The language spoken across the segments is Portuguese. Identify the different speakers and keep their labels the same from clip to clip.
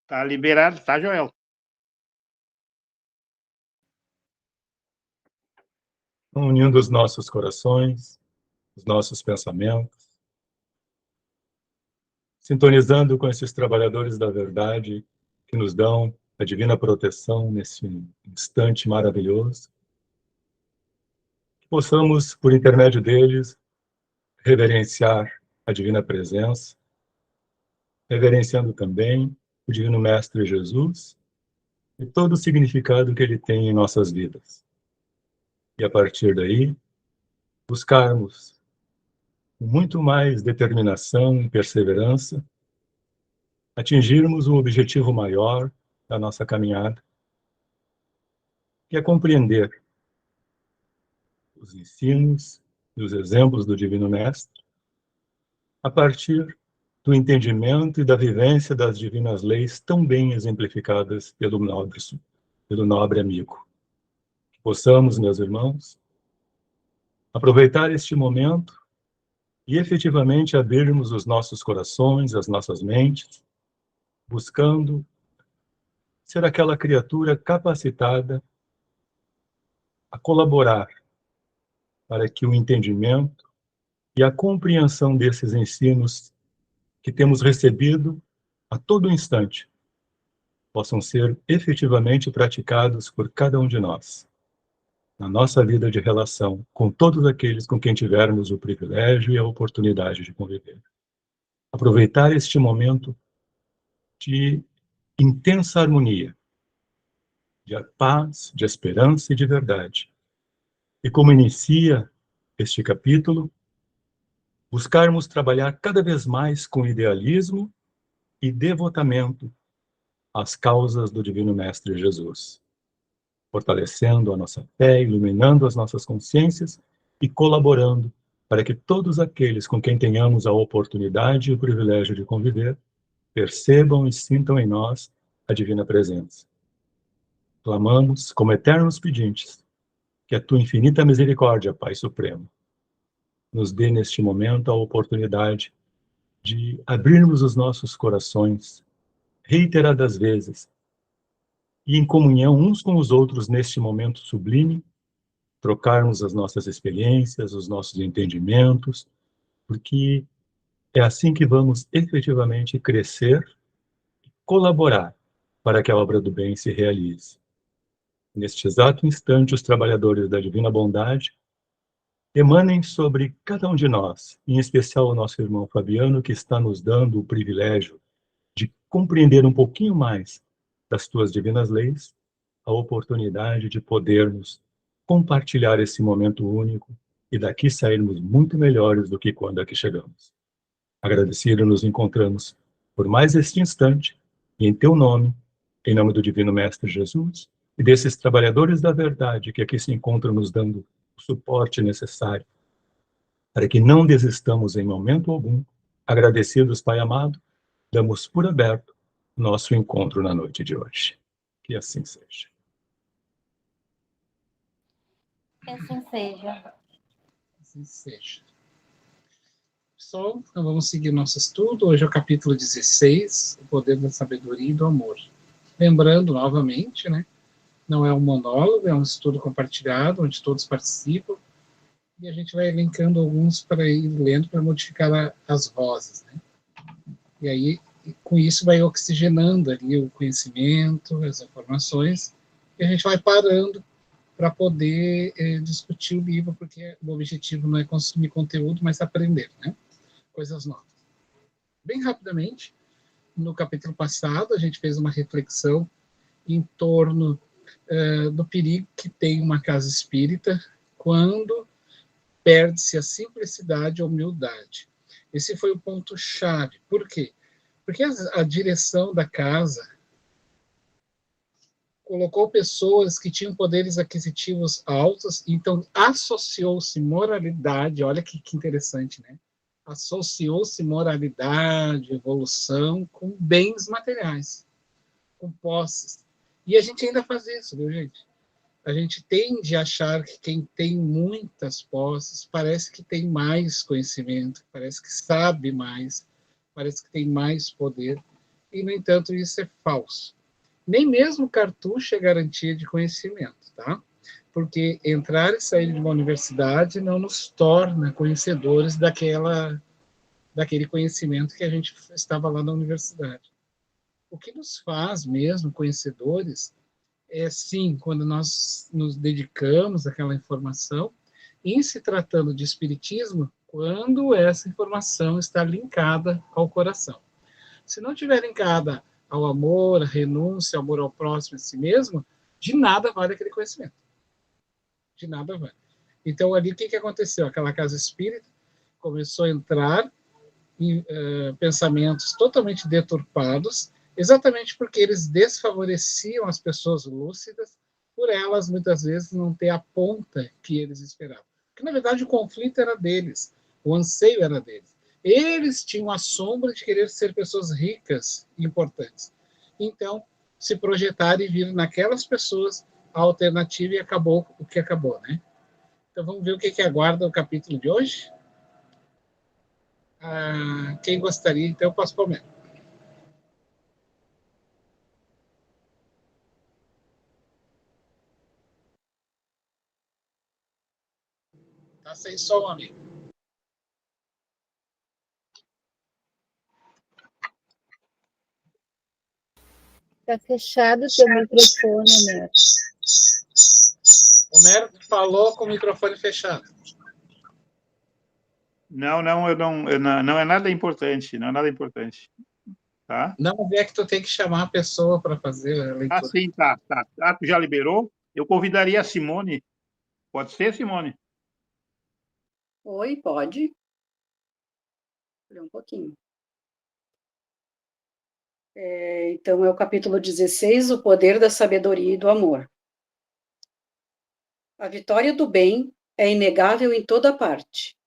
Speaker 1: Tá liberado, tá, Joel?
Speaker 2: Unindo os nossos corações, os nossos pensamentos, sintonizando com esses trabalhadores da verdade que nos dão a divina proteção nesse instante maravilhoso, que possamos, por intermédio deles, reverenciar a divina presença, reverenciando também o divino Mestre Jesus e todo o significado que ele tem em nossas vidas. E a partir daí, buscarmos com muito mais determinação e perseverança atingirmos um objetivo maior da nossa caminhada, que é compreender os ensinos e os exemplos do Divino Mestre a partir do entendimento e da vivência das divinas leis tão bem exemplificadas pelo nobre amigo. Que possamos, meus irmãos, aproveitar este momento e efetivamente abrirmos os nossos corações, as nossas mentes, buscando ser aquela criatura capacitada a colaborar para que o entendimento e a compreensão desses ensinos que temos recebido a todo instante possam ser efetivamente praticados por cada um de nós, na nossa vida de relação com todos aqueles com quem tivermos o privilégio e a oportunidade de conviver. Aproveitar este momento de intensa harmonia, de paz, de esperança e de verdade. E como inicia este capítulo, buscarmos trabalhar cada vez mais com idealismo e devotamento às causas do Divino Mestre Jesus, fortalecendo a nossa fé, iluminando as nossas consciências e colaborando para que todos aqueles com quem tenhamos a oportunidade e o privilégio de conviver percebam e sintam em nós a divina presença. Clamamos como eternos pedintes que a tua infinita misericórdia, Pai Supremo, nos dê neste momento a oportunidade de abrirmos os nossos corações reiteradas vezes e em comunhão uns com os outros neste momento sublime, trocarmos as nossas experiências, os nossos entendimentos, porque é assim que vamos efetivamente crescer e colaborar para que a obra do bem se realize. Neste exato instante, os trabalhadores da divina bondade emanem sobre cada um de nós, em especial o nosso irmão Fabiano, que está nos dando o privilégio de compreender um pouquinho mais das tuas divinas leis, a oportunidade de podermos compartilhar esse momento único e daqui sairmos muito melhores do que quando aqui chegamos. Agradecido nos encontramos por mais este instante e em teu nome, em nome do Divino Mestre Jesus e desses trabalhadores da verdade que aqui se encontram nos dando o suporte necessário para que não desistamos em momento algum. Agradecidos, Pai amado, damos por aberto nosso encontro na noite de hoje. Que assim seja.
Speaker 3: Que assim seja.
Speaker 4: Assim seja. Pessoal, então vamos seguir nosso estudo. Hoje é o capítulo 16, o poder da sabedoria e do amor. Lembrando novamente, né? Não é um monólogo, é um estudo compartilhado, onde todos participam. E a gente vai elencando alguns para ir lendo, para modificar as vozes, né? E aí, com isso, vai oxigenando ali o conhecimento, as informações, e a gente vai parando para poder discutir o livro, porque o objetivo não é consumir conteúdo, mas aprender, né? Coisas novas. Bem rapidamente, no capítulo passado, a gente fez uma reflexão em torno do perigo que tem uma casa espírita quando perde-se a simplicidade e a humildade. Esse foi o ponto-chave. Por quê? Porque a direção da casa colocou pessoas que tinham poderes aquisitivos altos, então associou-se moralidade, olha que interessante, né? Associou-se moralidade, evolução com bens materiais, com posses. E a gente ainda faz isso, viu, gente? a gente tende a achar que quem tem muitas posses parece que tem mais conhecimento, parece que sabe mais, parece que tem mais poder, e, no entanto, isso é falso. Nem mesmo cartucho é garantia de conhecimento, tá? Porque entrar e sair de uma universidade não nos torna conhecedores daquele conhecimento que a gente estava lá na universidade. O que nos faz mesmo conhecedores é, sim, quando nós nos dedicamos àquela informação, em se tratando de espiritismo, quando essa informação está linkada ao coração. Se não estiver linkada ao amor, à renúncia, ao amor ao próximo, a si mesmo, de nada vale aquele conhecimento. De nada vale. Então, ali, o que aconteceu? Aquela casa espírita começou a entrar em pensamentos totalmente deturpados, exatamente porque eles desfavoreciam as pessoas lúcidas, por elas, muitas vezes, não ter a ponta que eles esperavam. Porque, na verdade, o conflito era deles, o anseio era deles. Eles tinham a sombra de querer ser pessoas ricas e importantes. Então, se projetaram e viram naquelas pessoas a alternativa e acabou o que acabou, né? Então, vamos ver o que aguarda o capítulo de hoje? Quem gostaria, então, eu posso comer. Tá sem som, amigo.
Speaker 3: Tá fechado o teu microfone, Homero.
Speaker 4: Homero falou com o microfone fechado.
Speaker 1: Não, não é nada importante, não é nada importante. Tá?
Speaker 4: Não, é que tu tem que chamar a pessoa para fazer a leitura.
Speaker 1: Sim, tá. Tu já liberou? Eu convidaria a Simone. Pode ser, Simone?
Speaker 5: Oi, pode? Olha um pouquinho. Então, é o capítulo 16, o poder da sabedoria e do amor. A vitória do bem é inegável em toda parte.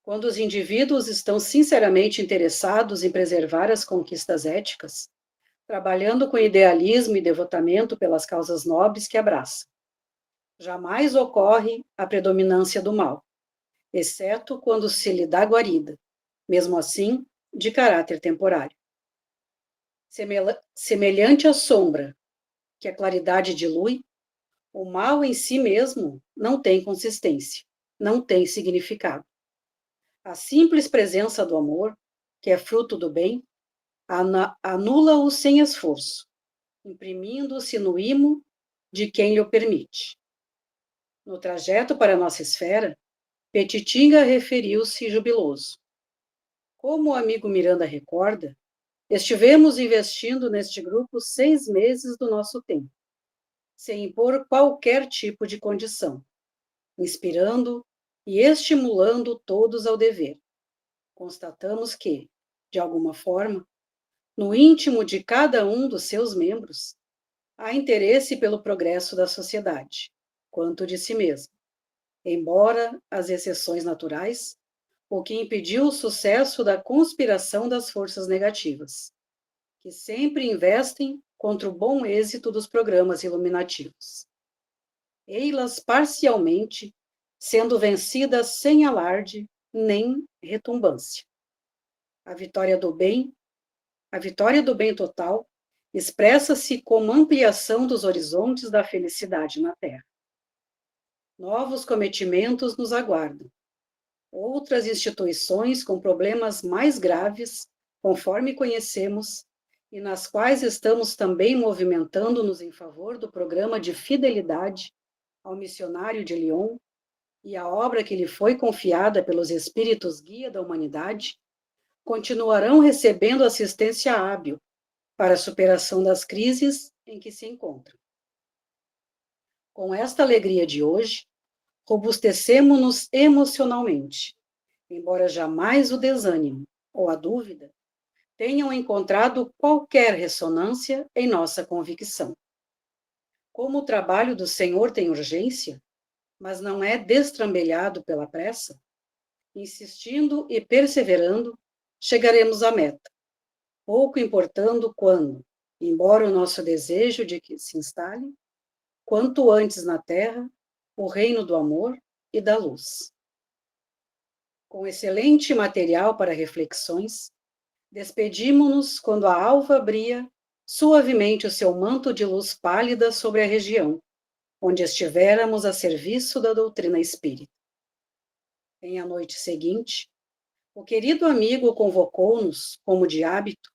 Speaker 5: Quando os indivíduos estão sinceramente interessados em preservar as conquistas éticas, trabalhando com idealismo e devotamento pelas causas nobres que abraçam, jamais ocorre a predominância do mal, exceto quando se lhe dá guarida, mesmo assim, de caráter temporário. Semelhante à sombra que a claridade dilui, o mal em si mesmo não tem consistência, não tem significado. A simples presença do amor, que é fruto do bem, anula-o sem esforço, imprimindo-se no imo de quem lhe o permite. No trajeto para a nossa esfera, Petitinga referiu-se jubiloso. Como o amigo Miranda recorda, estivemos investindo neste grupo 6 meses do nosso tempo, sem impor qualquer tipo de condição, inspirando e estimulando todos ao dever. Constatamos que, de alguma forma, no íntimo de cada um dos seus membros, há interesse pelo progresso da sociedade, quanto de si mesmo, embora as exceções naturais, o que impediu o sucesso da conspiração das forças negativas, que sempre investem contra o bom êxito dos programas iluminativos. Ei-las parcialmente, sendo vencidas sem alarde nem retumbância. A vitória do bem total, expressa-se como ampliação dos horizontes da felicidade na Terra. Novos cometimentos nos aguardam. Outras instituições com problemas mais graves, conforme conhecemos, e nas quais estamos também movimentando-nos em favor do programa de fidelidade ao missionário de Lyon e à obra que lhe foi confiada pelos espíritos guia da humanidade, continuarão recebendo assistência hábil para a superação das crises em que se encontram. Com esta alegria de hoje, robustecemo-nos emocionalmente, embora jamais o desânimo ou a dúvida tenham encontrado qualquer ressonância em nossa convicção. Como o trabalho do Senhor tem urgência, mas não é destrambelhado pela pressa, insistindo e perseverando, chegaremos à meta, pouco importando quando, embora o nosso desejo de que se instale, quanto antes na terra, o reino do amor e da luz. Com excelente material para reflexões, despedimos-nos quando a alva abria suavemente o seu manto de luz pálida sobre a região, onde estivéramos a serviço da doutrina espírita. Em a noite seguinte, o querido amigo convocou-nos, como de hábito,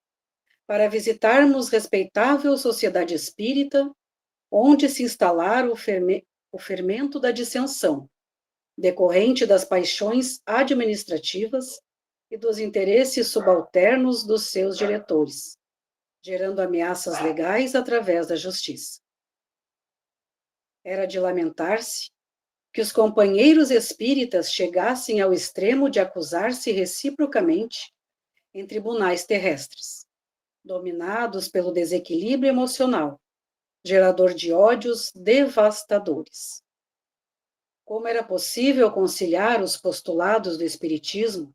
Speaker 5: para visitarmos respeitável sociedade espírita, onde se instalara o fermento da dissensão, decorrente das paixões administrativas e dos interesses subalternos dos seus diretores, gerando ameaças legais através da justiça. Era de lamentar-se que os companheiros espíritas chegassem ao extremo de acusar-se reciprocamente em tribunais terrestres, dominados pelo desequilíbrio emocional, gerador de ódios devastadores. Como era possível conciliar os postulados do Espiritismo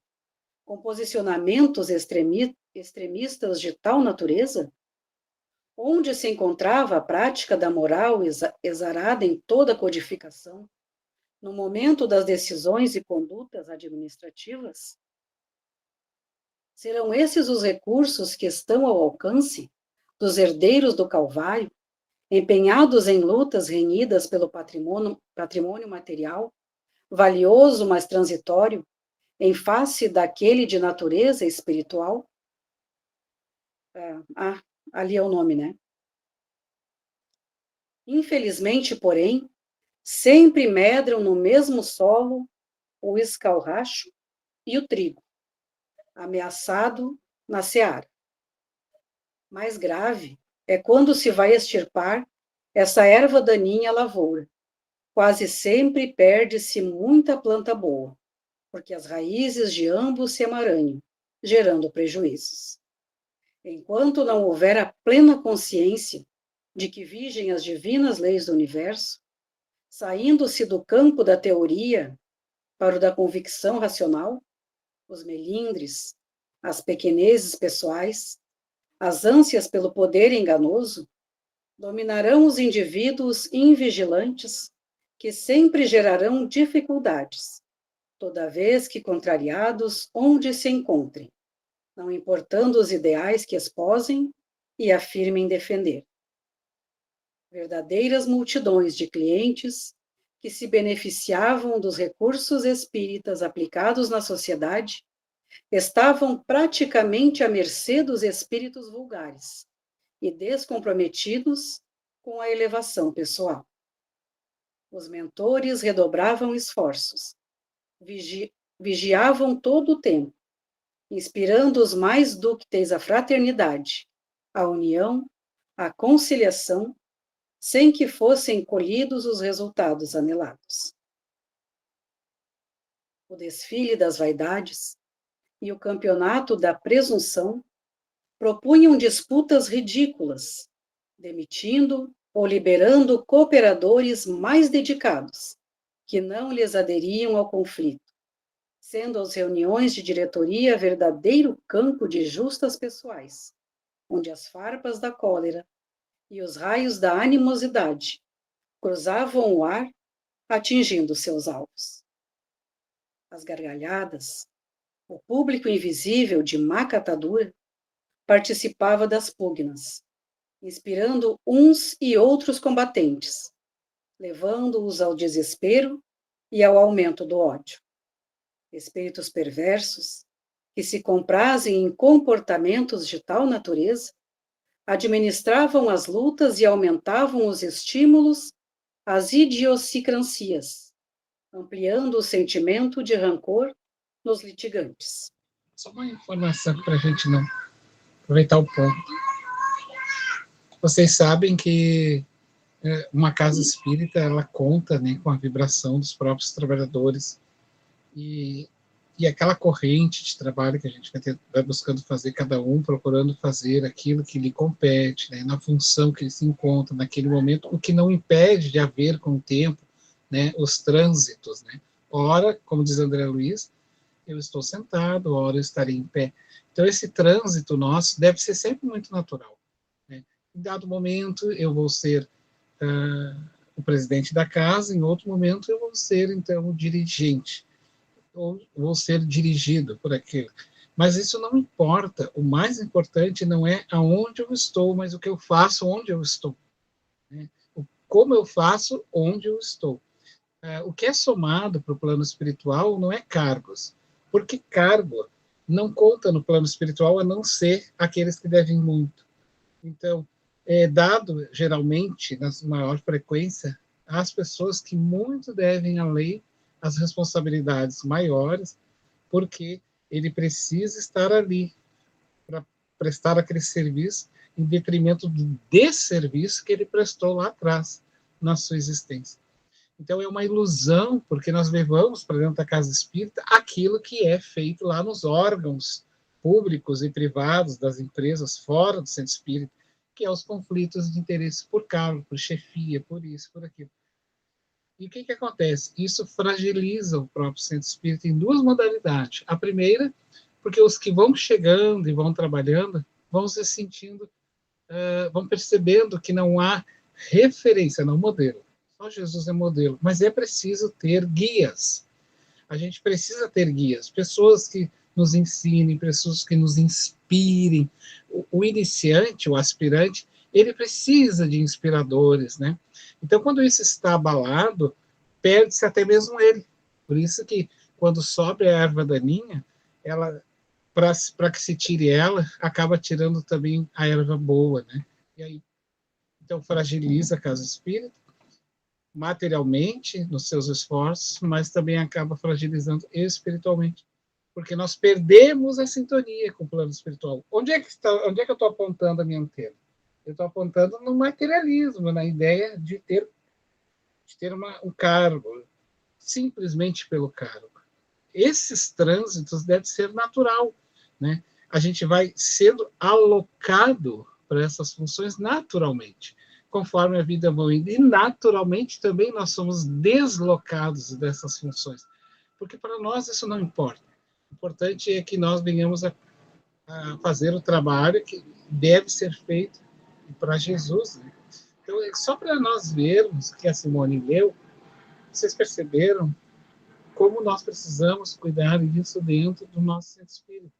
Speaker 5: com posicionamentos extremistas de tal natureza? Onde se encontrava a prática da moral exarada em toda a codificação, no momento das decisões e condutas administrativas? Serão esses os recursos que estão ao alcance dos herdeiros do Calvário, empenhados em lutas renhidas pelo patrimônio material, valioso, mas transitório, em face daquele de natureza espiritual? Ali é o nome, né? Infelizmente, porém, sempre medram no mesmo solo o escarracho e o trigo, ameaçado na seara. Mais grave é quando se vai extirpar essa erva daninha à lavoura. Quase sempre perde-se muita planta boa, porque as raízes de ambos se emaranham, gerando prejuízos. Enquanto não houver a plena consciência de que vigem as divinas leis do universo, saindo-se do campo da teoria para o da convicção racional, os melindres, as pequenezes pessoais, as ânsias pelo poder enganoso, dominarão os indivíduos invigilantes que sempre gerarão dificuldades, toda vez que contrariados onde se encontrem, não importando os ideais que esposem e afirmem defender. Verdadeiras multidões de clientes que se beneficiavam dos recursos espíritas aplicados na sociedade estavam praticamente à mercê dos espíritos vulgares e descomprometidos com a elevação pessoal. Os mentores redobravam esforços, vigiavam todo o tempo, inspirando os mais dúcteis à fraternidade, à união, à conciliação, sem que fossem colhidos os resultados anelados. O desfile das vaidades e o campeonato da presunção propunham disputas ridículas, demitindo ou liberando cooperadores mais dedicados, que não lhes aderiam ao conflito, sendo as reuniões de diretoria verdadeiro campo de justas pessoais, onde as farpas da cólera e os raios da animosidade cruzavam o ar, atingindo seus alvos. As gargalhadas, o público invisível de má catadura, participava das pugnas, inspirando uns e outros combatentes, levando-os ao desespero e ao aumento do ódio. Espíritos perversos, que se comprazem em comportamentos de tal natureza, administravam as lutas e aumentavam os estímulos às idiosincrasias, ampliando o sentimento de rancor nos litigantes.
Speaker 4: Só uma informação para a gente não aproveitar o ponto. Vocês sabem que uma casa espírita, ela conta, né, com a vibração dos próprios trabalhadores e aquela corrente de trabalho que a gente vai buscando fazer, cada um procurando fazer aquilo que lhe compete, né, na função que ele se encontra naquele momento, o que não impede de haver com o tempo, né, os trânsitos, né? Ora, como diz André Luiz, eu estou sentado, ora eu estarei em pé. Então esse trânsito nosso deve ser sempre muito natural, né? Em dado momento eu vou ser o presidente da casa, em outro momento eu vou ser, então, o dirigente, ou vou ser dirigido por aquilo. Mas isso não importa, o mais importante não é aonde eu estou, mas o que eu faço onde eu estou. Né? Como eu faço onde eu estou. O que é somado para o plano espiritual não é cargos, porque cargo não conta no plano espiritual a não ser aqueles que devem muito. Então, é dado, geralmente, na maior frequência, às pessoas que muito devem à lei as responsabilidades maiores, porque ele precisa estar ali para prestar aquele serviço em detrimento do desserviço que ele prestou lá atrás, na sua existência. Então, é uma ilusão, porque nós levamos para dentro da casa espírita aquilo que é feito lá nos órgãos públicos e privados das empresas fora do centro espírita, que é os conflitos de interesse por cargo, por chefia, por isso, por aquilo. E o que acontece? Isso fragiliza o próprio centro espírita em duas modalidades. A primeira, porque os que vão chegando e vão trabalhando vão se sentindo, vão percebendo que não há referência, não modelo. Só Jesus é modelo, mas é preciso ter guias. A gente precisa ter guias, pessoas que nos ensinem, pessoas que nos inspirem. O iniciante, o aspirante, ele precisa de inspiradores, né? Então, quando isso está abalado, perde-se até mesmo ele. Por isso que, quando sobe a erva daninha, ela, para que se tire ela, acaba tirando também a erva boa, né? E aí, então, fragiliza a casa espírita, materialmente, nos seus esforços, mas também acaba fragilizando espiritualmente, porque nós perdemos a sintonia com o plano espiritual. Onde é que eu estou apontando a minha antena? Eu estou apontando no materialismo, na ideia de ter um cargo, simplesmente pelo cargo. Esses trânsitos devem ser natural, né? A gente vai sendo alocado para essas funções naturalmente, conforme a vida vai indo, e naturalmente também nós somos deslocados dessas funções, porque para nós isso não importa. O importante é que nós venhamos a fazer o trabalho que deve ser feito para Jesus, né? Então, só para nós vermos que a Simone leu, vocês perceberam como nós precisamos cuidar disso dentro do nosso centro espírita.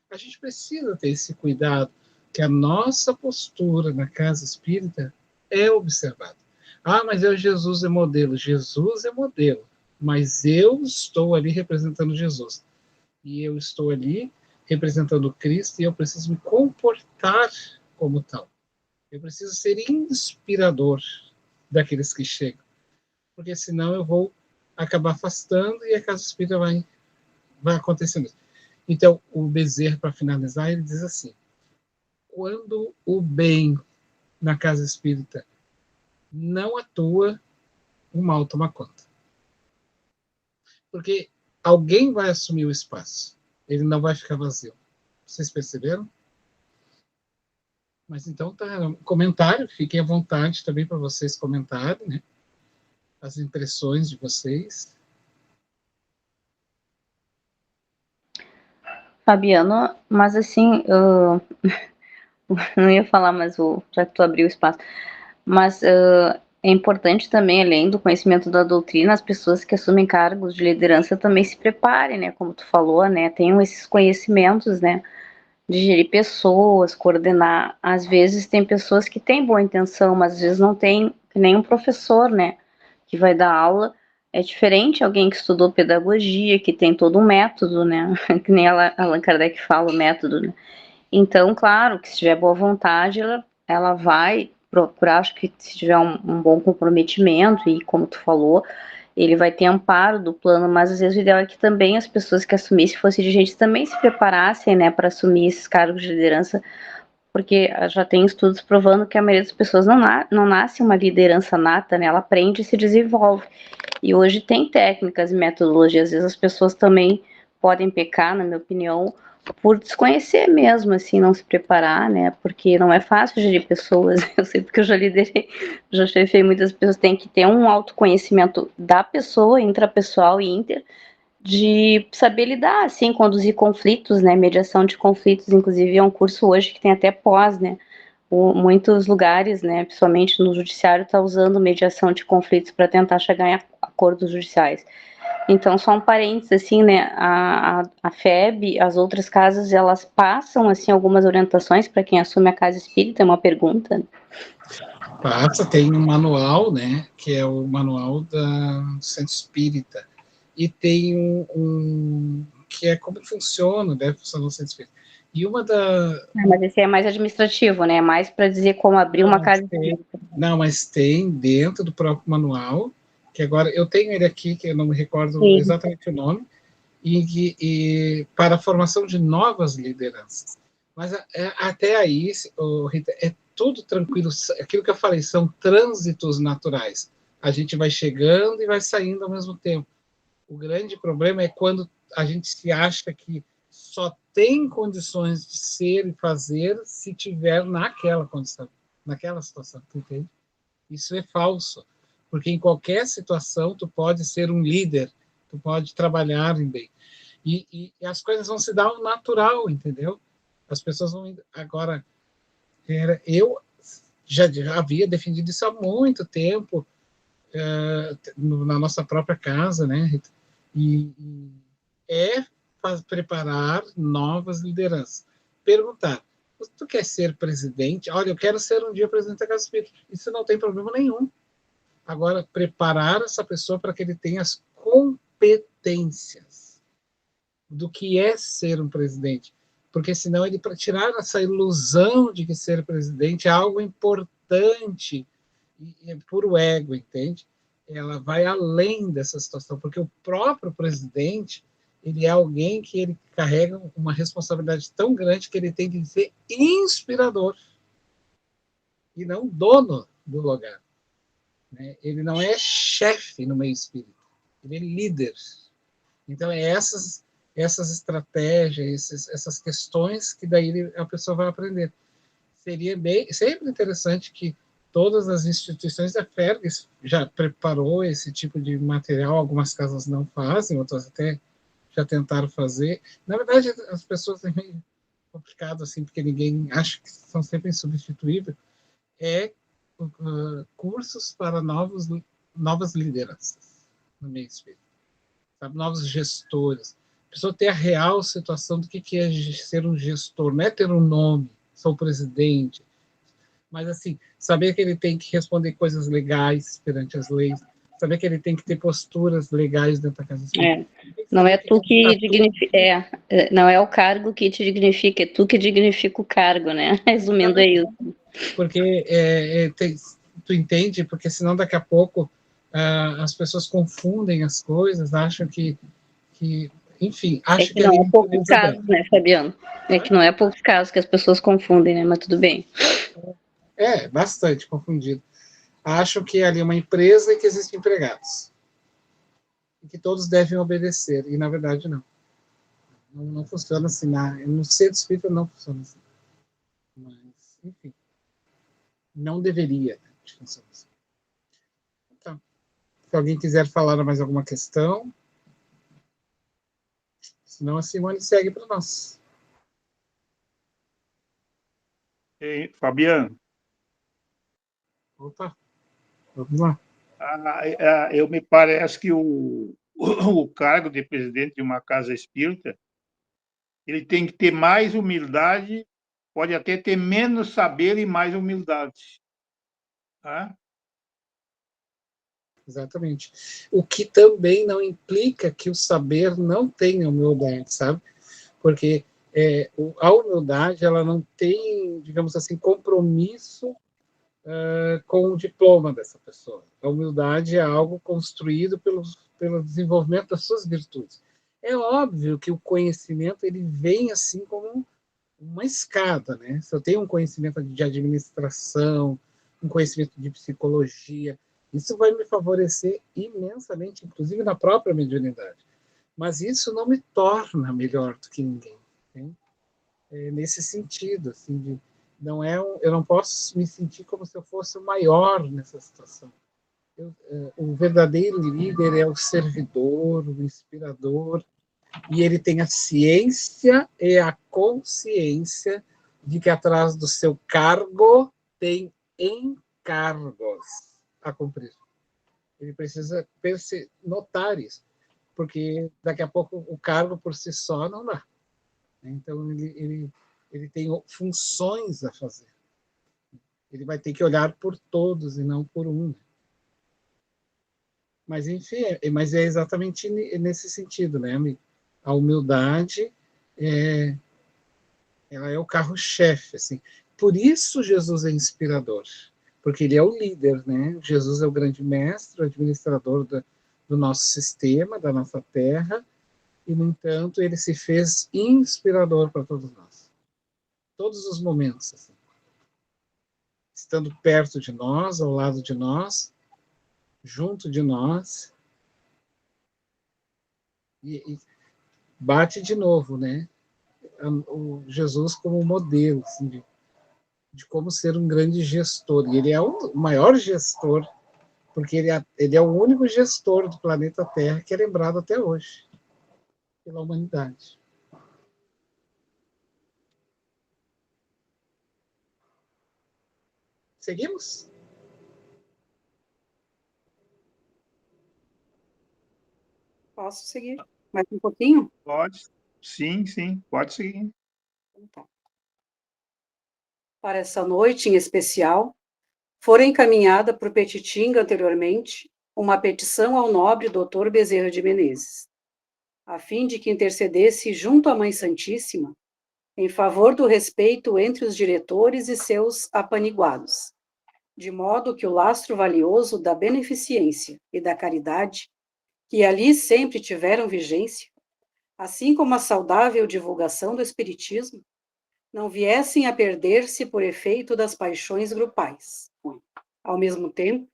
Speaker 4: A gente precisa ter esse cuidado, que a nossa postura na casa espírita é observada. Mas Jesus é modelo. Jesus é modelo, mas eu estou ali representando Jesus. E eu estou ali representando Cristo e eu preciso me comportar como tal. Eu preciso ser inspirador daqueles que chegam, porque senão eu vou acabar afastando e a casa espírita vai acontecendo. Então, o Bezerra, para finalizar, ele diz assim: quando o bem na casa espírita não atua, o mal toma conta. Porque alguém vai assumir o espaço, ele não vai ficar vazio. Vocês perceberam? Mas então, tá, comentário, fiquem à vontade também para vocês comentarem, né? As impressões de vocês.
Speaker 6: Fabiano, mas assim, não ia falar, mas já que tu abriu o espaço, mas é importante também, além do conhecimento da doutrina, as pessoas que assumem cargos de liderança também se preparem, né, como tu falou, né, tenham esses conhecimentos, né, de gerir pessoas, coordenar. Às vezes tem pessoas que têm boa intenção, mas às vezes não tem, que nem um professor, né, que vai dar aula. É diferente alguém que estudou pedagogia, que tem todo um método, né, que nem Allan Kardec fala, o método, né. Então, claro, que se tiver boa vontade, ela vai procurar, acho que se tiver um bom comprometimento, e como tu falou, ele vai ter amparo do plano, mas às vezes o ideal é que também as pessoas que assumissem, fossem dirigentes, também se preparassem, né, para assumir esses cargos de liderança, porque já tem estudos provando que a maioria das pessoas não nasce uma liderança nata, né, ela aprende e se desenvolve. E hoje tem técnicas e metodologias, às vezes as pessoas também podem pecar, na minha opinião, por desconhecer mesmo, assim, não se preparar, né, porque não é fácil gerir pessoas. Eu sei porque eu já liderei, já chefei muitas pessoas, tem que ter um autoconhecimento da pessoa, intrapessoal e inter, de saber lidar, assim, conduzir conflitos, né, mediação de conflitos, inclusive é um curso hoje que tem até pós, né, muitos lugares, né, principalmente no judiciário, está usando mediação de conflitos para tentar chegar em acordos judiciais. Então, só um parênteses, assim, né, a FEB, as outras casas, elas passam, assim, algumas orientações para quem assume a casa espírita, é uma pergunta.
Speaker 4: Passa, tem um manual, né, que é o manual do Centro Espírita, e tem que é como funciona, deve funcionar no Centro Espírita. E uma da...
Speaker 6: Mas esse é mais administrativo, né, mais para dizer como abrir uma casa espírita.
Speaker 4: Não, mas tem dentro do próprio manual, que agora eu tenho ele aqui, que eu não me recordo
Speaker 6: Sim.
Speaker 4: exatamente o nome, e para a formação de novas lideranças. Mas até aí, Rita, é tudo tranquilo. Aquilo que eu falei, são trânsitos naturais. A gente vai chegando e vai saindo ao mesmo tempo. O grande problema é quando a gente se acha que só tem condições de ser e fazer se tiver naquela condição, naquela situação, tu entende? Isso é falso, porque em qualquer situação tu pode ser um líder, tu pode trabalhar em bem. E as coisas vão se dar ao natural, entendeu? As pessoas vão... Agora, eu já havia defendido isso há muito tempo, na nossa própria casa, né? E preparar novas lideranças. Perguntar, tu quer ser presidente? Olha, eu quero ser um dia presidente da Casa Espírita. Isso não tem problema nenhum. Agora, preparar essa pessoa para que ele tenha as competências do que é ser um presidente. Porque senão ele, para tirar essa ilusão de que ser presidente é algo importante, e é puro ego, entende? Ela vai além dessa situação, porque o próprio presidente, ele é alguém que ele carrega uma responsabilidade tão grande que ele tem que ser inspirador e não dono do lugar. Né? Ele não é chefe no meio espírita, ele é líder. Então, é essas estratégias, essas questões que daí a pessoa vai aprender. Seria sempre interessante que todas as instituições da FERGS já preparou esse tipo de material, algumas casas não fazem, outras até já tentaram fazer. Na verdade, as pessoas é meio complicado, assim, porque ninguém acha que são sempre insubstituíveis. Cursos para novas lideranças no meio espírita, sabe? Novos gestores. A pessoa ter a real situação do que é ser um gestor, não é ter um nome, sou presidente, mas assim, saber que ele tem que responder coisas legais perante as leis, saber que ele tem que ter posturas legais dentro da casa.
Speaker 6: Não é tu que dignifica, não é o cargo que te dignifica, é tu que dignifica o cargo, né? Resumindo, é isso.
Speaker 4: Porque tu entende? Porque senão daqui a pouco as pessoas confundem as coisas, acham que enfim, acho
Speaker 6: que não é poucos casos, né, Fabiano? É que não é poucos casos que as pessoas confundem, né? Mas tudo bem.
Speaker 4: Bastante confundido. Acham que ali é uma empresa e que existem empregados. E que todos devem obedecer. E, na verdade, não. Não funciona assim. No centro espírita não funciona assim. Mas, enfim. Não deveria funcionar assim. Então, se alguém quiser falar mais alguma questão... Senão a Simone segue para nós.
Speaker 1: Ei, Fabiano.
Speaker 4: Opa, vamos lá.
Speaker 1: Eu me parece que o cargo de presidente de uma casa espírita, ele tem que ter mais humildade, pode até ter menos saber e mais humildade. Tá?
Speaker 4: Exatamente. O que também não implica que o saber não tenha humildade, sabe? Porque a humildade, ela não tem, digamos assim, compromisso com o diploma dessa pessoa. A humildade é algo construído pelo desenvolvimento das suas virtudes. É óbvio que o conhecimento ele vem assim como uma escada, né? Se eu tenho um conhecimento de administração, um conhecimento de psicologia, isso vai me favorecer imensamente, inclusive na própria mediunidade. Mas isso não me torna melhor do que ninguém. Né? Nesse sentido, assim, eu não posso me sentir como se eu fosse o maior nessa situação. O verdadeiro líder é o servidor, o inspirador, e ele tem a ciência e a consciência de que atrás do seu cargo tem encargos a cumprir. Ele precisa notar isso, porque daqui a pouco o cargo por si só não dá. Então, ele tem funções a fazer. Ele vai ter que olhar por todos e não por um. Mas, enfim, mas é exatamente nesse sentido, né, amigo? A humildade ela é o carro-chefe, assim. Por isso Jesus é inspirador, porque ele é o líder, né? Jesus é o grande mestre, o administrador do nosso sistema, da nossa terra, e, no entanto, ele se fez inspirador para todos nós. Todos os momentos, assim. Estando perto de nós, ao lado de nós, junto de nós, e bate de novo, né? O Jesus como modelo, assim, de como ser um grande gestor. E ele é o maior gestor, porque ele é o único gestor do planeta Terra que é lembrado até hoje pela humanidade. Seguimos?
Speaker 5: Posso seguir? Mais um pouquinho?
Speaker 1: Pode. Sim, sim, pode seguir.
Speaker 5: Então, para essa noite em especial, fora encaminhada por Petitinga anteriormente uma petição ao nobre Dr. Bezerra de Menezes, a fim de que intercedesse junto à Mãe Santíssima em favor do respeito entre os diretores e seus apaniguados, de modo que o lastro valioso da beneficência e da caridade, que ali sempre tiveram vigência, assim como a saudável divulgação do Espiritismo, não viessem a perder-se por efeito das paixões grupais. Ao mesmo tempo,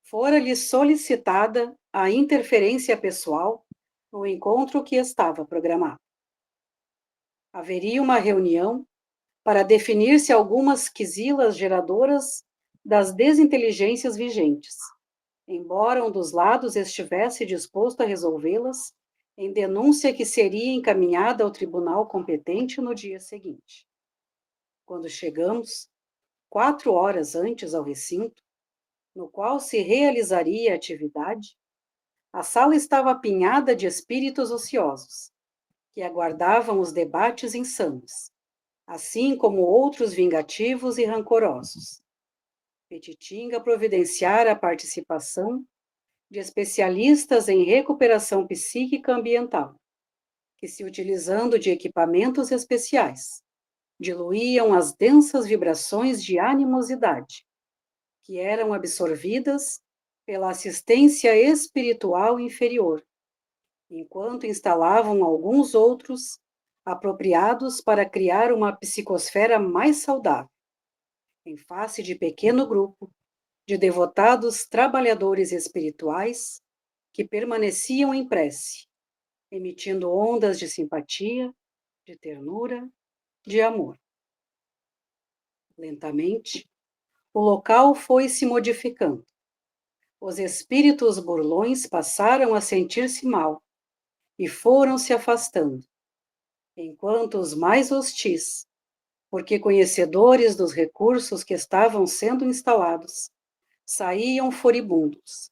Speaker 5: fora-lhe solicitada a interferência pessoal no encontro que estava programado. Haveria uma reunião para definir-se algumas quisilas geradoras das desinteligências vigentes, embora um dos lados estivesse disposto a resolvê-las em denúncia que seria encaminhada ao tribunal competente no dia seguinte. Quando chegamos, 4 horas antes ao recinto, no qual se realizaria a atividade, a sala estava apinhada de espíritos ociosos, que aguardavam os debates insanos, assim como outros vingativos e rancorosos. Petitinga providenciara a participação de especialistas em recuperação psíquica ambiental, que, se utilizando de equipamentos especiais, diluíam as densas vibrações de animosidade, que eram absorvidas pela assistência espiritual inferior, enquanto instalavam alguns outros apropriados para criar uma psicosfera mais saudável, em face de pequeno grupo de devotados trabalhadores espirituais que permaneciam em prece, emitindo ondas de simpatia, de ternura, de amor. Lentamente, o local foi se modificando. Os espíritos burlões passaram a sentir-se mal e foram se afastando, enquanto os mais hostis, porque conhecedores dos recursos que estavam sendo instalados, saíam furibundos,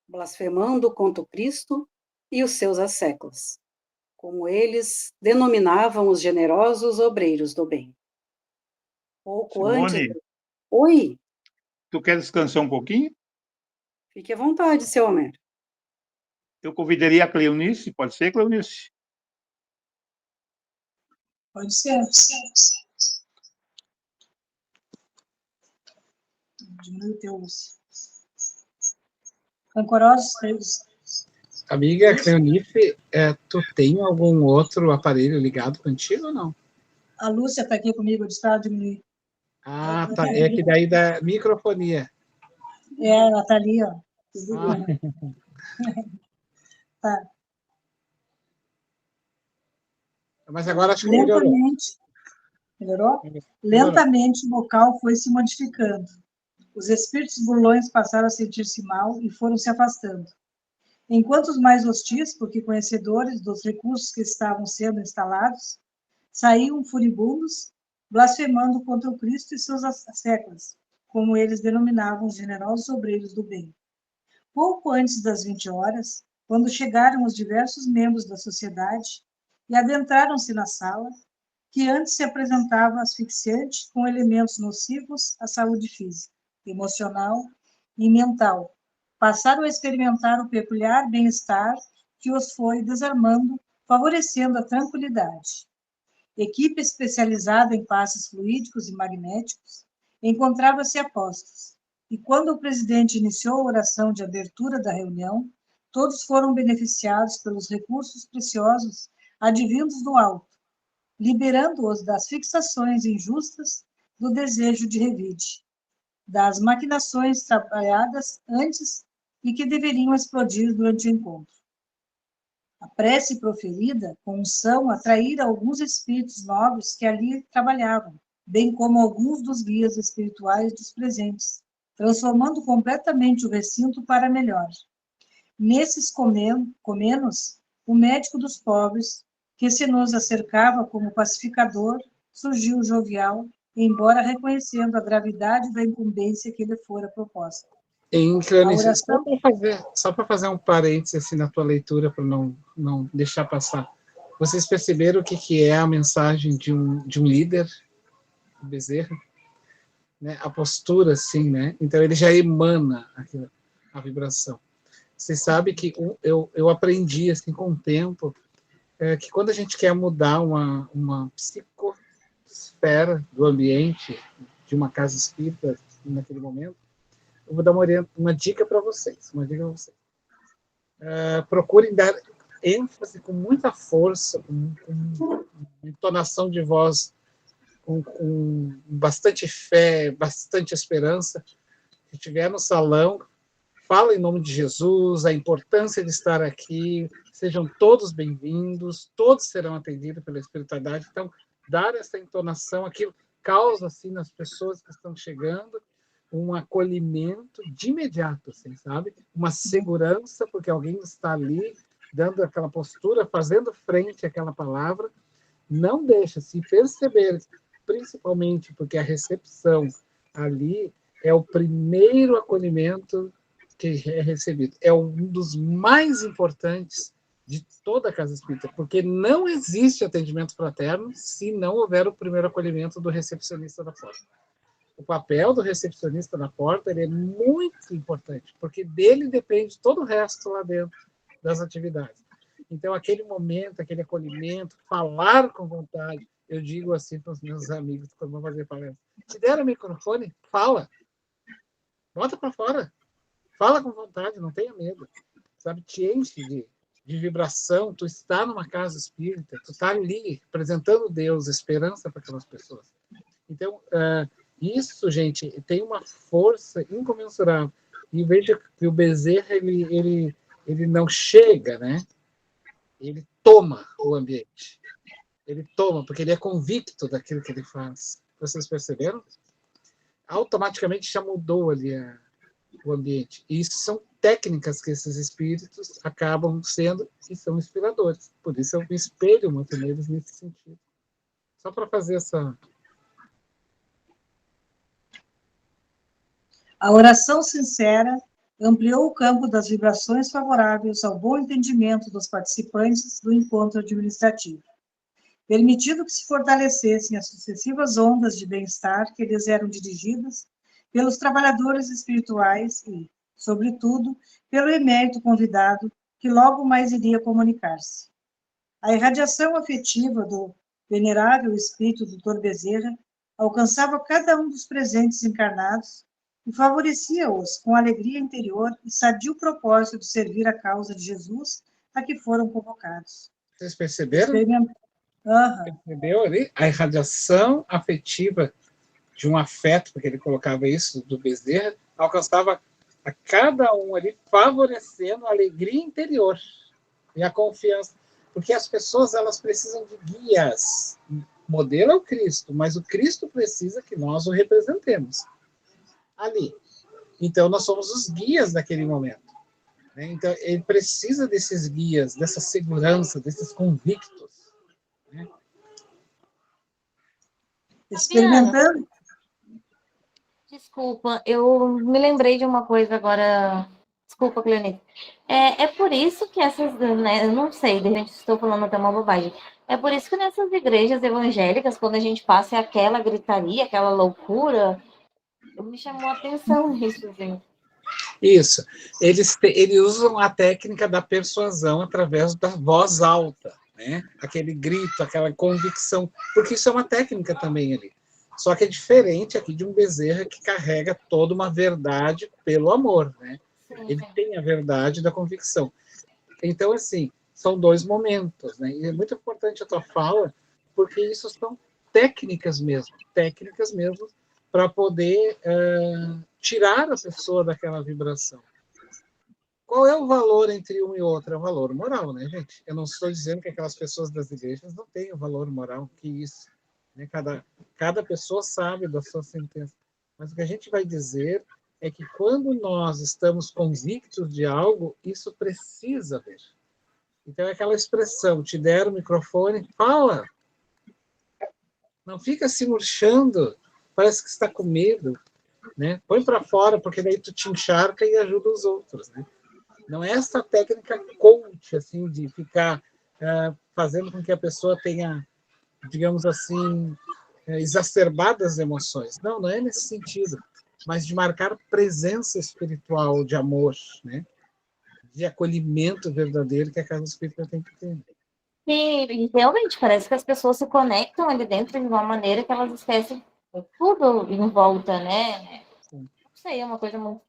Speaker 5: blasfemando contra o Cristo e os seus asseclas, como eles denominavam os generosos obreiros do bem. Pouco
Speaker 1: Simone,
Speaker 5: antes... Oi,
Speaker 1: tu quer descansar um pouquinho?
Speaker 5: fique à vontade, seu Homero.
Speaker 1: Eu convidaria a Cleonice, pode ser, Cleonice?
Speaker 7: Pode ser. Diminui o teu, Lúcia. Rancorosos,
Speaker 4: Amiga Cleonice, tu tem algum outro aparelho ligado contigo ou não?
Speaker 7: a Lúcia está aqui comigo, eu disse para ela diminuir.
Speaker 4: Ah, tá. É que daí da microfonia.
Speaker 7: Ela está ali, ó. Tá.
Speaker 4: Mas agora acho que melhorou.
Speaker 7: Lentamente, melhorou? Lentamente o local foi se modificando. Os espíritos burlões passaram a sentir-se mal e foram se afastando. Enquanto os mais hostis, porque conhecedores dos recursos que estavam sendo instalados, saíam furibundos blasfemando contra o Cristo e seus séculos, como eles denominavam os generosos obreiros do bem. Pouco antes das 20 horas, quando chegaram os diversos membros da sociedade e adentraram-se na sala, que antes se apresentava asfixiante com elementos nocivos à saúde física, emocional e mental, passaram a experimentar o peculiar bem-estar que os foi desarmando, favorecendo a tranquilidade. Equipe especializada em passes fluídicos e magnéticos encontrava-se a postos, e quando o presidente iniciou a oração de abertura da reunião, todos foram beneficiados pelos recursos preciosos advindos do alto, liberando-os das fixações injustas do desejo de revide, das maquinações trabalhadas antes e que deveriam explodir durante o encontro. A prece proferida com unção atraíra alguns espíritos novos que ali trabalhavam, bem como alguns dos guias espirituais dos presentes, transformando completamente o recinto para melhor. Nesses comenos, o médico dos pobres, que se nos acercava como pacificador, surgiu jovial, embora reconhecendo a gravidade da incumbência que lhe fora proposta.
Speaker 4: Em Cleonice,
Speaker 7: oração...
Speaker 4: só para fazer um parênteses assim, na tua leitura, para não deixar passar. Vocês perceberam o que é a mensagem de um líder, Bezerra? Né? A postura, assim, né? Então ele já emana a vibração. Você sabe que eu aprendi assim, com o tempo que quando a gente quer mudar uma psicosfera do ambiente de uma casa espírita naquele momento, eu vou dar uma dica para vocês. Procurem dar ênfase com muita força, com entonação de voz, com bastante fé, bastante esperança. Se estiver no salão, fala em nome de Jesus, a importância de estar aqui, sejam todos bem-vindos, todos serão atendidos pela espiritualidade. Então, dar essa entonação, aquilo causa, assim, nas pessoas que estão chegando, um acolhimento de imediato, assim, sabe? Uma segurança, porque alguém está ali, dando aquela postura, fazendo frente àquela palavra. Não deixa, se perceber, principalmente porque a recepção ali é o primeiro acolhimento que é recebido. É um dos mais importantes de toda a casa espírita, porque não existe atendimento fraterno se não houver o primeiro acolhimento do recepcionista da porta. O papel do recepcionista na porta ele é muito importante, porque dele depende todo o resto lá dentro das atividades. Então, aquele momento, aquele acolhimento, falar com vontade, eu digo assim para os meus amigos quando vão fazer palestra, te deram o microfone, fala, bota para fora, fala com vontade, não tenha medo, sabe? Te enche de vibração, tu está numa casa espírita, tu está ali apresentando Deus, esperança para aquelas pessoas. Então, isso, gente, tem uma força incomensurável. E veja que o Bezerra, ele não chega, né? Ele toma o ambiente. Ele toma, porque ele é convicto daquilo que ele faz. Vocês perceberam? Automaticamente já mudou ali o ambiente. E isso são técnicas que esses espíritos acabam sendo e são inspiradores. Por isso eu me espelho muito neles nesse sentido. Só para fazer essa...
Speaker 7: A oração sincera ampliou o campo das vibrações favoráveis ao bom entendimento dos participantes do encontro administrativo, permitindo que se fortalecessem as sucessivas ondas de bem-estar que lhes eram dirigidas pelos trabalhadores espirituais e, sobretudo, pelo emérito convidado, que logo mais iria comunicar-se. A irradiação afetiva do venerável espírito Dr. Bezerra alcançava cada um dos presentes encarnados e favorecia-os com alegria interior e sadio propósito de servir a causa de Jesus a que foram convocados.
Speaker 4: Vocês perceberam? Percebeu ali? A irradiação afetiva de um afeto, porque ele colocava isso, do Bezerra, alcançava a cada um ali, favorecendo a alegria interior e a confiança. Porque as pessoas, elas precisam de guias. O modelo é o Cristo, mas o Cristo precisa que nós o representemos ali. Então, nós somos os guias daquele momento. Né? Então, ele precisa desses guias, dessa segurança, desses convictos. Né?
Speaker 7: Experimentando.
Speaker 8: Desculpa, eu me lembrei de uma coisa agora. Desculpa, Cleonice. É por isso que essas, né, eu não sei, de repente estou falando até uma bobagem. É por isso que nessas igrejas evangélicas, quando a gente passa é aquela gritaria, aquela loucura, me chamou a atenção isso, gente.
Speaker 4: Isso. Eles usam a técnica da persuasão através da voz alta, né? Aquele grito, aquela convicção, porque isso é uma técnica também ali. Só que é diferente aqui de um Bezerra que carrega toda uma verdade pelo amor, né? Ele tem a verdade da convicção. Então, assim, são dois momentos, né? E é muito importante a tua fala, porque isso são técnicas mesmo para poder tirar a pessoa daquela vibração. Qual é o valor entre um e outro? É o valor moral, né, gente? Eu não estou dizendo que aquelas pessoas das igrejas não têm o valor moral, que isso. Né? Cada pessoa sabe da sua sentença. Mas o que a gente vai dizer é que quando nós estamos convictos de algo, isso precisa ver. Então é aquela expressão, te deram o microfone, fala. Não fica se murchando, parece que está com medo. Né? Põe para fora, porque daí tu te encharca e ajuda os outros. Né? Não é essa técnica coach, assim, de ficar fazendo com que a pessoa tenha, digamos assim, exacerbadas emoções. Não, não é nesse sentido. Mas de marcar presença espiritual, de amor, né? De acolhimento verdadeiro que a casa espírita tem que ter.
Speaker 8: E realmente parece que as pessoas se conectam ali dentro de uma maneira que elas esquecem tudo em volta, né? Não sei, é uma coisa muito.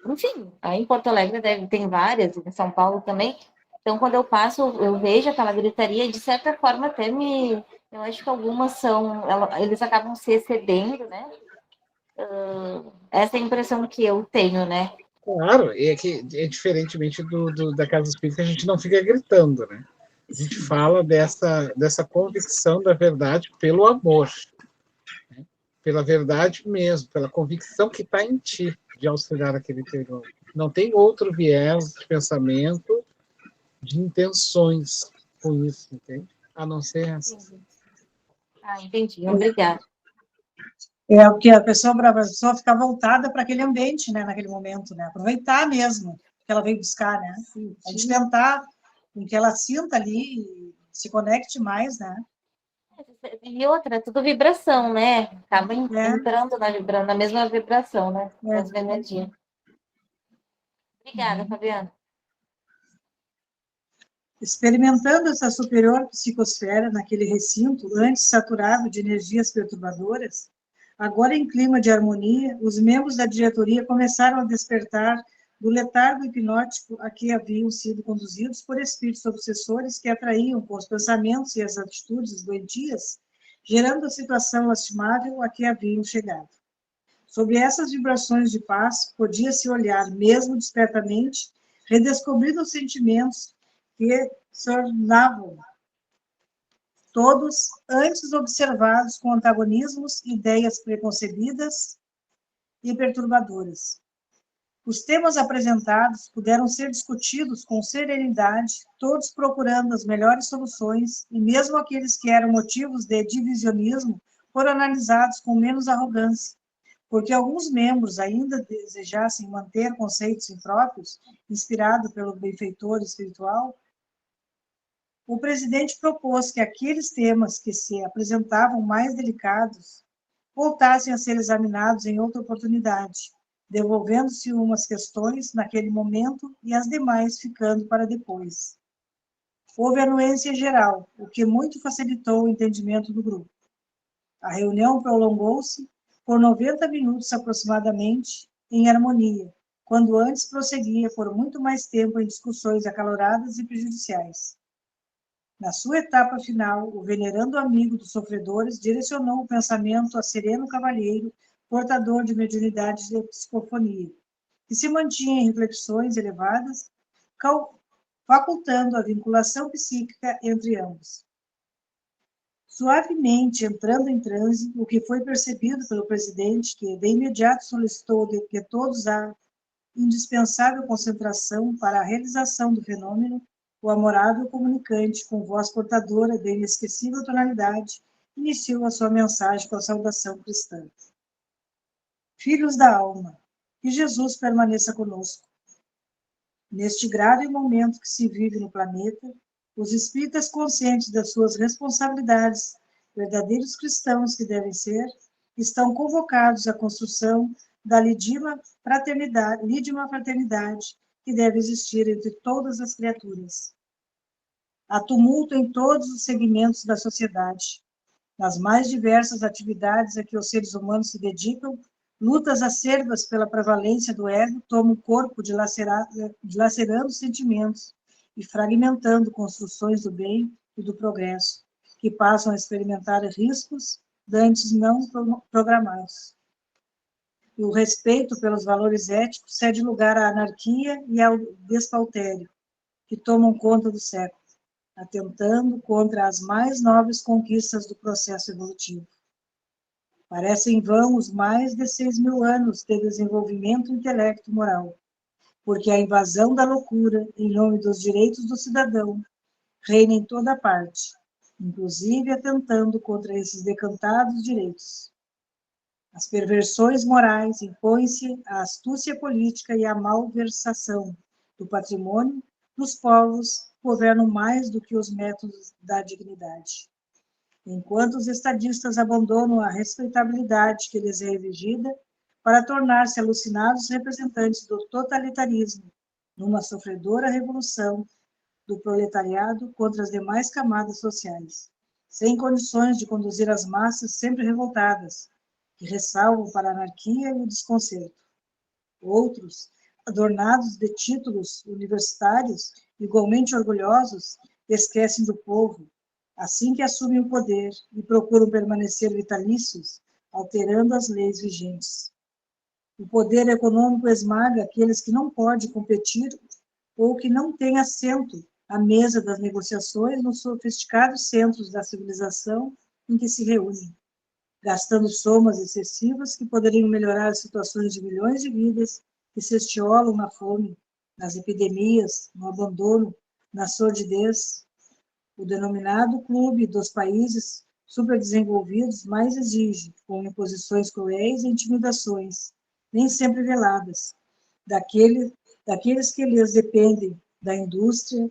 Speaker 8: Enfim, aí em Porto Alegre tem várias, em São Paulo também. Então, quando eu passo, eu vejo aquela gritaria, e de certa forma até me. Eu acho que algumas são. Eles acabam se excedendo, né? Essa é a impressão que eu tenho, né?
Speaker 4: Claro, é que diferentemente da casa espírita, a gente não fica gritando, né? A gente fala dessa convicção da verdade pelo amor, né? Pela verdade mesmo, pela convicção que está em ti de auxiliar aquele teu irmão. Não tem outro viés de pensamento, de intenções com isso, entende? A não ser essa.
Speaker 8: Entendi. Obrigada.
Speaker 7: É o que a pessoa fica voltada para aquele ambiente, né, naquele momento, né? Aproveitar mesmo o que ela veio buscar, né? A gente tentar com que ela sinta ali e se conecte mais, né?
Speaker 8: E outra, é tudo vibração, né? Acaba entrando na mesma vibração, né? Mesma energia. Obrigada, Fabiana.
Speaker 7: Experimentando essa superior psicosfera naquele recinto, antes saturado de energias perturbadoras, agora em clima de harmonia, os membros da diretoria começaram a despertar do letargo hipnótico a que haviam sido conduzidos por espíritos obsessores que atraíam com os pensamentos e as atitudes doentias, gerando a situação lastimável a que haviam chegado. Sobre essas vibrações de paz, podia-se olhar, mesmo discretamente, redescobrindo os sentimentos que se tornavam todos antes observados com antagonismos, ideias preconcebidas e perturbadoras. Os temas apresentados puderam ser discutidos com serenidade, todos procurando as melhores soluções, e mesmo aqueles que eram motivos de divisionismo foram analisados com menos arrogância, porque alguns membros ainda desejassem manter conceitos impróprios, inspirados pelo benfeitor espiritual. O presidente propôs que aqueles temas que se apresentavam mais delicados voltassem a ser examinados em outra oportunidade, devolvendo-se umas questões naquele momento e as demais ficando para depois. Houve anuência geral, o que muito facilitou o entendimento do grupo. A reunião prolongou-se por 90 minutos aproximadamente, em harmonia, quando antes prosseguia por muito mais tempo em discussões acaloradas e prejudiciais. Na sua etapa final, o venerando amigo dos sofredores direcionou o pensamento a sereno cavalheiro, portador de mediunidade de psicofonia, que se mantinha em reflexões elevadas, facultando a vinculação psíquica entre ambos. Suavemente entrando em transe, o que foi percebido pelo presidente, que de imediato solicitou que todos a indispensável concentração para a realização do fenômeno, o amorável comunicante, com voz portadora de inesquecível tonalidade, iniciou a sua mensagem com a saudação cristã. Filhos da alma, que Jesus permaneça conosco. Neste grave momento que se vive no planeta, os espíritas conscientes das suas responsabilidades, verdadeiros cristãos que devem ser, estão convocados à construção da lídima fraternidade que deve existir entre todas as criaturas. Há tumulto em todos os segmentos da sociedade. Nas mais diversas atividades a que os seres humanos se dedicam, lutas acerbas pela prevalência do ego tomam o corpo dilacerando sentimentos e fragmentando construções do bem e do progresso, que passam a experimentar riscos dantes não programados. E o respeito pelos valores éticos cede lugar à anarquia e ao despautério, que tomam conta do século, atentando contra as mais nobres conquistas do processo evolutivo. Parecem vão os mais de 6.000 anos de desenvolvimento intelecto-moral, porque a invasão da loucura, em nome dos direitos do cidadão, reina em toda parte, inclusive atentando contra esses decantados direitos. As perversões morais impõem-se à astúcia política e à malversação do patrimônio dos povos governam mais do que os métodos da dignidade. Enquanto os estadistas abandonam a respeitabilidade que lhes é exigida para tornar-se alucinados representantes do totalitarismo, numa sofredora revolução do proletariado contra as demais camadas sociais, sem condições de conduzir as massas sempre revoltadas, que ressalvam para a anarquia e o desconcerto. Outros, adornados de títulos universitários, igualmente orgulhosos, esquecem do povo, assim que assumem o poder e procuram permanecer vitalícios, alterando as leis vigentes. O poder econômico esmaga aqueles que não podem competir ou que não têm assento à mesa das negociações nos sofisticados centros da civilização em que se reúnem, gastando somas excessivas que poderiam melhorar as situações de milhões de vidas que se estiolam na fome, nas epidemias, no abandono, na sordidez. O denominado clube dos países superdesenvolvidos mais exige, com imposições cruéis e intimidações, nem sempre veladas, daqueles que lhes dependem da indústria,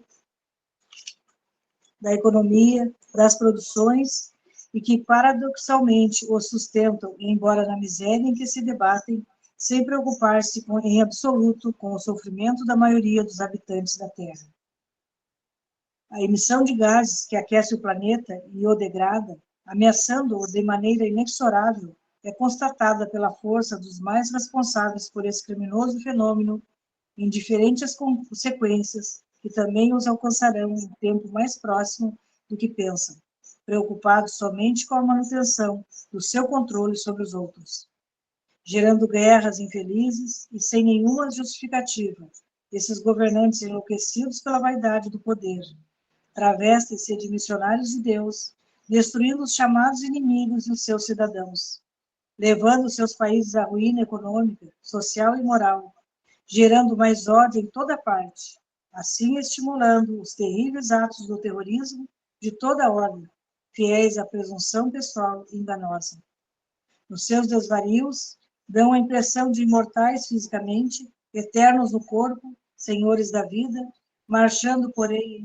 Speaker 7: da economia, das produções, e que paradoxalmente os sustentam, embora na miséria em que se debatem, sem preocupar-se em absoluto com o sofrimento da maioria dos habitantes da Terra. A emissão de gases que aquece o planeta e o degrada, ameaçando-o de maneira inexorável, é constatada pela força dos mais responsáveis por esse criminoso fenômeno, em diferentes consequências, que também os alcançarão em tempo mais próximo do que pensam, preocupados somente com a manutenção do seu controle sobre os outros. Gerando guerras infelizes e sem nenhuma justificativa, esses governantes enlouquecidos pela vaidade do poder, travestem-se de missionários de Deus, destruindo os chamados inimigos e os seus cidadãos, levando seus países à ruína econômica, social e moral, gerando mais ódio em toda parte, assim estimulando os terríveis atos do terrorismo de toda ordem, fiéis à presunção pessoal enganosa. Nos seus desvarios, dão a impressão de imortais fisicamente, eternos no corpo, senhores da vida, marchando, porém,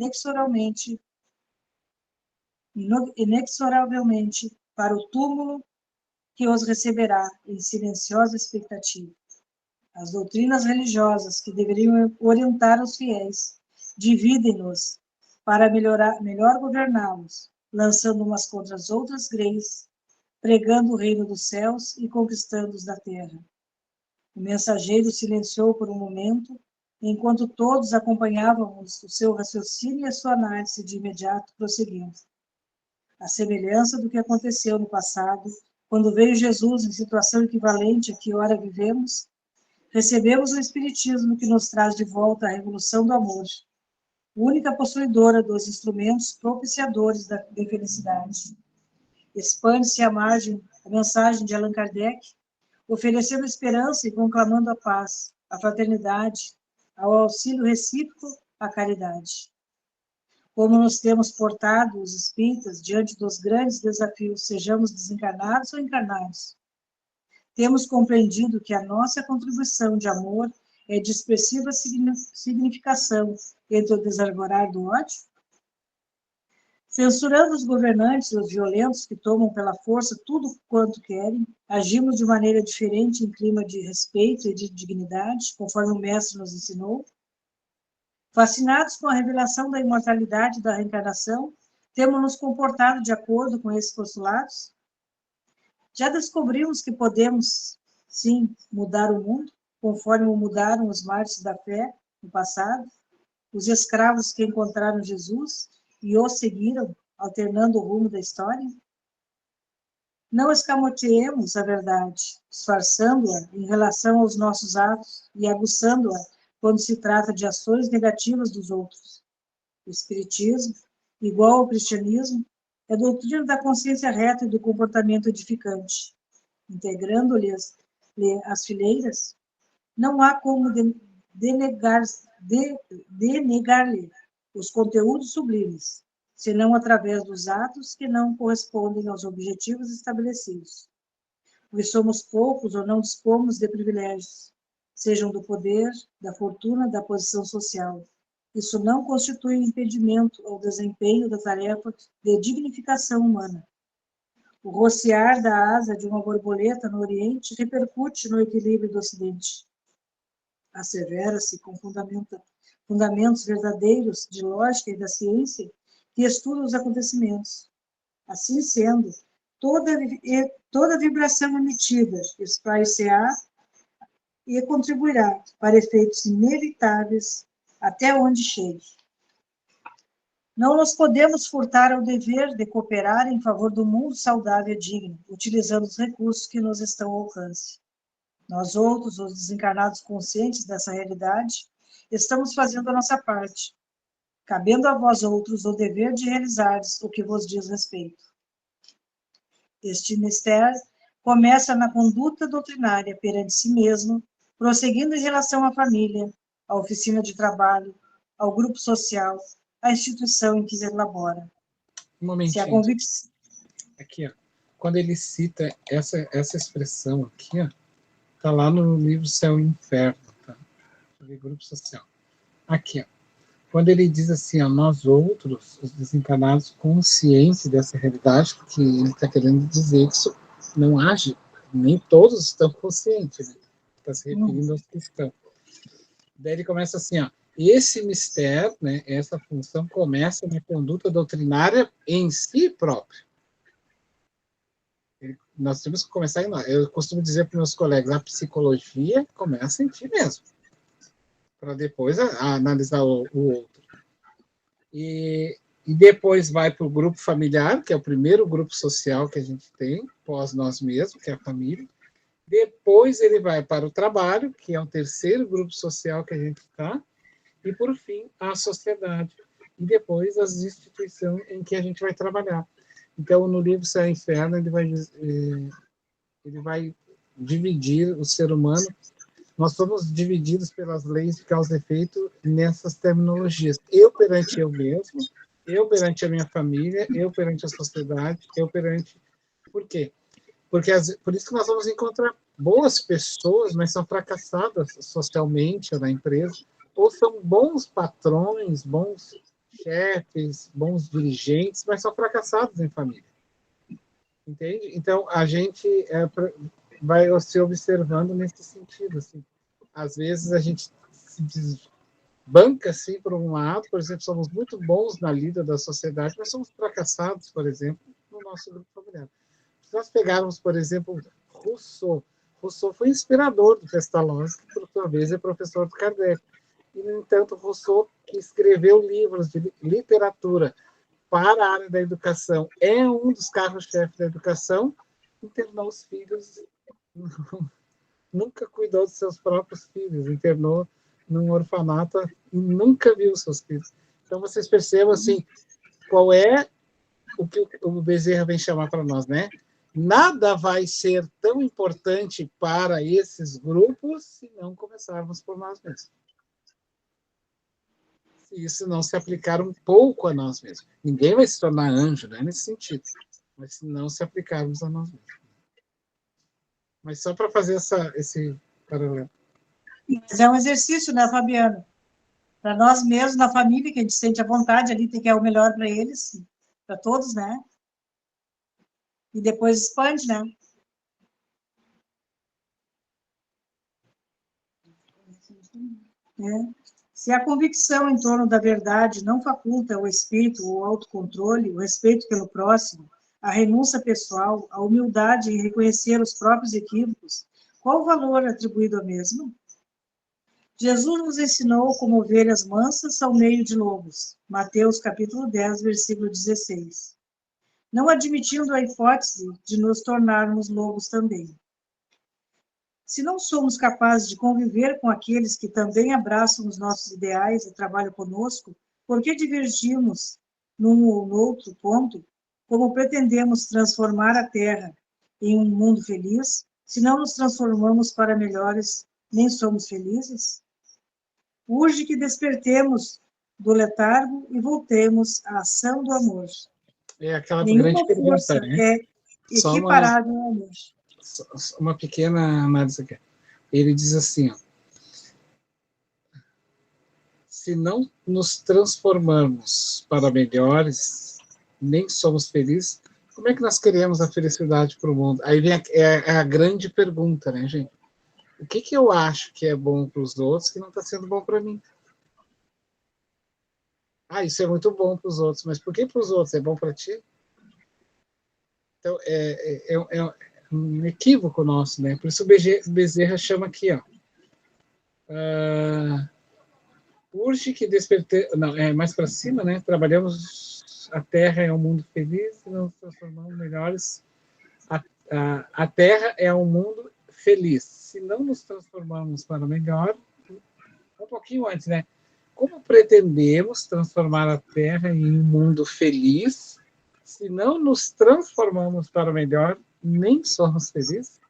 Speaker 7: inexoravelmente para o túmulo que os receberá em silenciosa expectativa. As doutrinas religiosas que deveriam orientar os fiéis dividem-nos para melhor governá-los, lançando umas contra as outras greis, pregando o reino dos céus e conquistando os da terra. O mensageiro silenciou por um momento, enquanto todos acompanhávamos o seu raciocínio e a sua análise de imediato prosseguiu. A semelhança do que aconteceu no passado, quando veio Jesus em situação equivalente à que ora vivemos, recebemos o Espiritismo que nos traz de volta a revolução do amor, única possuidora dos instrumentos propiciadores da felicidade. Expande-se a mensagem de Allan Kardec, oferecendo esperança e conclamando a paz, a fraternidade, ao auxílio recíproco, a caridade. como nos temos portado os espíritas diante dos grandes desafios, sejamos desencarnados ou encarnados. Temos compreendido que a nossa contribuição de amor é de expressiva significação entre o desarvorar do ódio? Censurando os governantes e os violentos que tomam pela força tudo quanto querem, agimos de maneira diferente em clima de respeito e de dignidade, conforme o Mestre nos ensinou? Fascinados com a revelação da imortalidade e da reencarnação, temos nos comportado de acordo com esses postulados? Já descobrimos que podemos, sim, mudar o mundo, conforme o mudaram os mártires da fé no passado, os escravos que encontraram Jesus e o seguiram, alternando o rumo da história? Não escamoteemos a verdade, disfarçando-a em relação aos nossos atos e aguçando-a quando se trata de ações negativas dos outros. O Espiritismo, igual ao cristianismo, é a doutrina da consciência reta e do comportamento edificante. Integrando-lhe as fileiras, não há como denegar-lhe os conteúdos sublimes, senão através dos atos que não correspondem aos objetivos estabelecidos. Pois somos poucos ou não dispomos de privilégios, sejam do poder, da fortuna, da posição social. Isso não constitui impedimento ao desempenho da tarefa de dignificação humana. O rociar da asa de uma borboleta no Oriente repercute no equilíbrio do Ocidente. Assevera-se com fundamentos verdadeiros de lógica e da ciência que estudam os acontecimentos. Assim sendo, toda vibração emitida espalhar-se-á e contribuirá para efeitos inevitáveis até onde chegue. Não nos podemos furtar ao dever de cooperar em favor do mundo saudável e digno, utilizando os recursos que nos estão ao alcance. Nós outros, os desencarnados conscientes dessa realidade, estamos fazendo a nossa parte, cabendo a vós outros o dever de realizares o que vos diz respeito. Este mistério começa na conduta doutrinária perante si mesmo, prosseguindo em relação à família, à oficina de trabalho, ao grupo social, à instituição em que se elabora.
Speaker 4: Um momentinho.
Speaker 7: Se a convicção...
Speaker 4: Aqui, ó. Quando ele cita essa expressão aqui, ó, tá lá no livro Céu e Inferno, tá? Grupo social. Aqui, ó. Quando ele diz assim, ó, nós outros, os desencarnados, conscientes dessa realidade, que ele está querendo dizer que isso não age, nem todos estão conscientes, né? Está se referindo aos que estão. Daí ele começa assim, ó, esse mistério, né, essa função começa na conduta doutrinária em si próprio. Nós temos que começar em nós. Eu costumo dizer para meus colegas, a psicologia começa em ti mesmo, para depois analisar o outro. E depois vai para o grupo familiar, que é o primeiro grupo social que a gente tem, pós nós mesmos, que é a família. Depois ele vai para o trabalho, que é o terceiro grupo social que a gente está, e, por fim, a sociedade. E depois as instituições em que a gente vai trabalhar. Então, no livro Céu e Inferno, ele vai dividir o ser humano. Nós somos divididos pelas leis de causa e efeito nessas terminologias. Eu perante eu mesmo, eu perante a minha família, eu perante a sociedade, eu perante... Por quê? Porque por isso que nós vamos encontrar boas pessoas, mas são fracassadas socialmente na empresa, ou são bons patrões, bons chefes, bons dirigentes, mas são fracassados em família. Entende? Então, a gente vai se observando nesse sentido. Assim. Às vezes, a gente se desbanca assim, por um lado, por exemplo, somos muito bons na lida da sociedade, mas somos fracassados, por exemplo, no nosso grupo familiar. Se nós pegarmos, por exemplo, Rousseau foi inspirador do Pestalozzi, que, por sua vez, é professor do Kardec. E, no entanto, Rousseau, que escreveu livros de literatura para a área da educação, é um dos carros-chefes da educação, internou os filhos, nunca cuidou dos seus próprios filhos, internou num orfanato e nunca viu seus filhos. Então, vocês percebam, assim, qual é o que o Bezerra vem chamar para nós, né? Nada vai ser tão importante para esses grupos se não começarmos por nós mesmos. E isso não se aplicar um pouco a nós mesmos. Ninguém vai se tornar anjo, não é nesse sentido, mas se não se aplicarmos a nós mesmos. Mas só para fazer esse paralelo.
Speaker 7: Mas é um exercício, né, Fabiano? Para nós mesmos, na família, que a gente sente a vontade ali, tem que é o melhor para eles, para todos, né? E depois expande, né? É. Se a convicção em torno da verdade não faculta o espírito, o autocontrole, o respeito pelo próximo, a renúncia pessoal, a humildade em reconhecer os próprios equívocos, qual o valor atribuído ao mesmo? Jesus nos ensinou como ovelhas mansas ao meio de lobos. Mateus capítulo 10, versículo 16. Não admitindo a hipótese de nos tornarmos lobos também. Se não somos capazes de conviver com aqueles que também abraçam os nossos ideais e trabalham conosco, por que divergimos num ou noutro ponto? Como pretendemos transformar a Terra em um mundo feliz, se não nos transformamos para melhores, nem somos felizes? Urge que despertemos do letargo e voltemos à ação do amor.
Speaker 4: É aquela
Speaker 7: Nenhuma
Speaker 4: grande
Speaker 7: força
Speaker 4: pergunta, né?
Speaker 7: é equiparável ao amor.
Speaker 4: Uma pequena análise aqui. Ele diz assim, ó, se não nos transformamos para melhores, nem somos felizes, como é que nós queremos a felicidade para o mundo? Aí vem a grande pergunta, né, gente? O que eu acho que é bom para os outros que não está sendo bom para mim? Ah, isso é muito bom para os outros, mas por que para os outros é bom para ti? Então, é um equívoco nosso, né? Por isso o Bezerra chama aqui, ó. Urge que despertemos... Não, é mais para cima, né? Trabalhamos... A Terra é um mundo feliz e nos transformamos melhores. A Terra é um mundo feliz. Se não nos transformarmos para melhor... Um pouquinho antes, né? Como pretendemos transformar a Terra em um mundo feliz se não nos transformamos para melhor, nem somos felizes?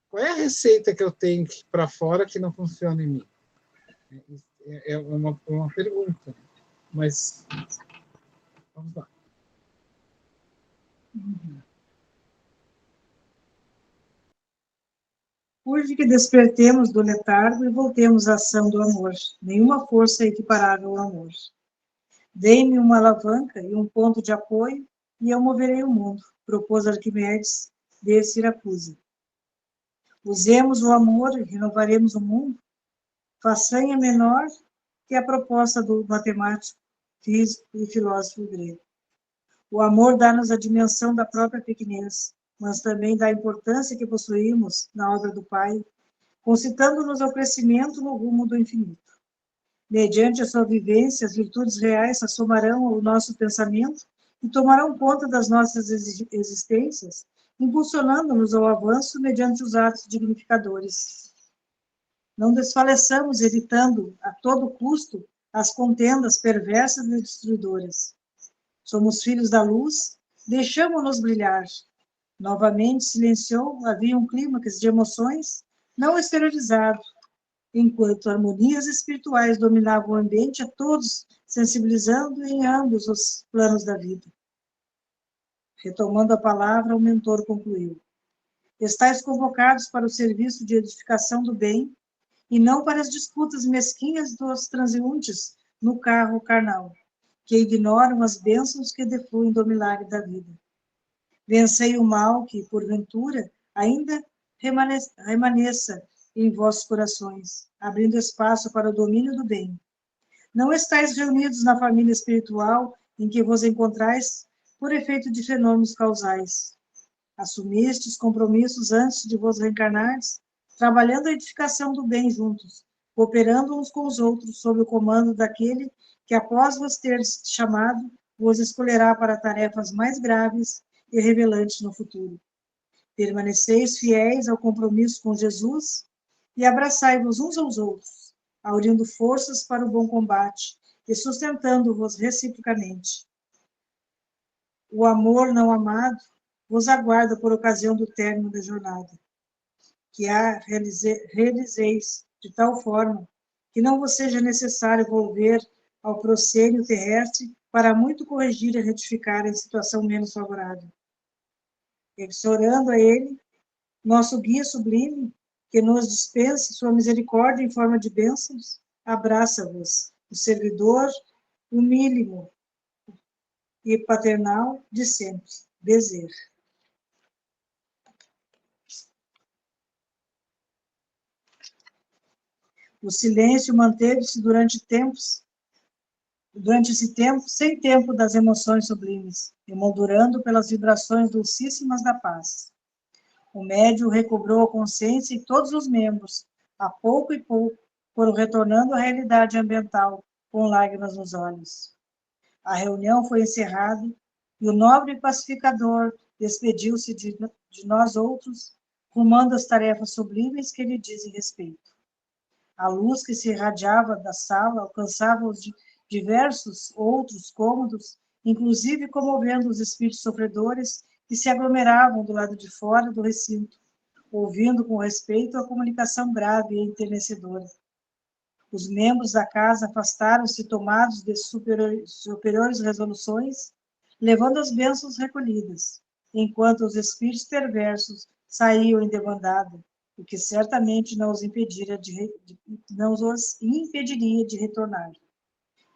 Speaker 4: Qual é a receita que eu tenho para fora que não funciona em mim? É uma pergunta, mas vamos lá.
Speaker 7: Urge que despertemos do letargo e voltemos à ação do amor. Nenhuma força é equiparável ao amor. Dê-me uma alavanca e um ponto de apoio e eu moverei o mundo, propôs Arquimedes de Siracusa. Usemos o amor e renovaremos o mundo. Façanha menor que a proposta do matemático, físico e filósofo grego. O amor dá-nos a dimensão da própria pequenez, mas também da importância que possuímos na obra do Pai, concitando-nos ao crescimento no rumo do infinito. Mediante a sua vivência, as virtudes reais se assomarão ao nosso pensamento e tomarão conta das nossas existências, impulsionando-nos ao avanço mediante os atos dignificadores. Não desfaleçamos evitando, a todo custo, as contendas perversas e destruidoras. Somos filhos da luz, deixamo-nos brilhar. Novamente silenciou, havia um clímax de emoções não exteriorizado, enquanto harmonias espirituais dominavam o ambiente a todos, sensibilizando em ambos os planos da vida. Retomando a palavra, o mentor concluiu. Estais convocados para o serviço de edificação do bem e não para as disputas mesquinhas dos transeuntes no carro carnal, que ignoram as bênçãos que defluem do milagre da vida. Vencei o mal que, porventura, ainda remaneça em vossos corações, abrindo espaço para o domínio do bem. Não estáis reunidos na família espiritual em que vos encontrais por efeito de fenômenos causais. Assumistes compromissos antes de vos reencarnares, trabalhando a edificação do bem juntos, cooperando uns com os outros sob o comando daquele que, após vos ter chamado, vos escolherá para tarefas mais graves e revelantes no futuro. Permaneceis fiéis ao compromisso com Jesus e abraçai-vos uns aos outros, aurindo forças para o bom combate e sustentando-vos reciprocamente. O amor não amado vos aguarda por ocasião do término da jornada, que a realizeis de tal forma que não vos seja necessário volver ao proscênio terrestre para muito corrigir e retificar em situação menos favorável. Exorando a ele, nosso guia sublime, que nos dispense sua misericórdia em forma de bênçãos, abraça-vos, o servidor humílimo e paternal de sempre, Bezerra. O silêncio manteve-se durante esse tempo, sem tempo das emoções sublimes, emoldurando pelas vibrações dulcíssimas da paz. O médium recobrou a consciência e todos os membros, a pouco e pouco, foram retornando à realidade ambiental, com lágrimas nos olhos. A reunião foi encerrada e o nobre pacificador despediu-se de nós outros, rumando as tarefas sublimes que lhe dizem respeito. A luz que se irradiava da sala alcançava os diversos outros cômodos, inclusive comovendo os espíritos sofredores que se aglomeravam do lado de fora do recinto, ouvindo com respeito a comunicação grave e enternecedora. Os membros da casa afastaram-se tomados de superiores resoluções, levando as bênçãos recolhidas, enquanto os espíritos perversos saíam em debandada, o que certamente não os impediria de retornar.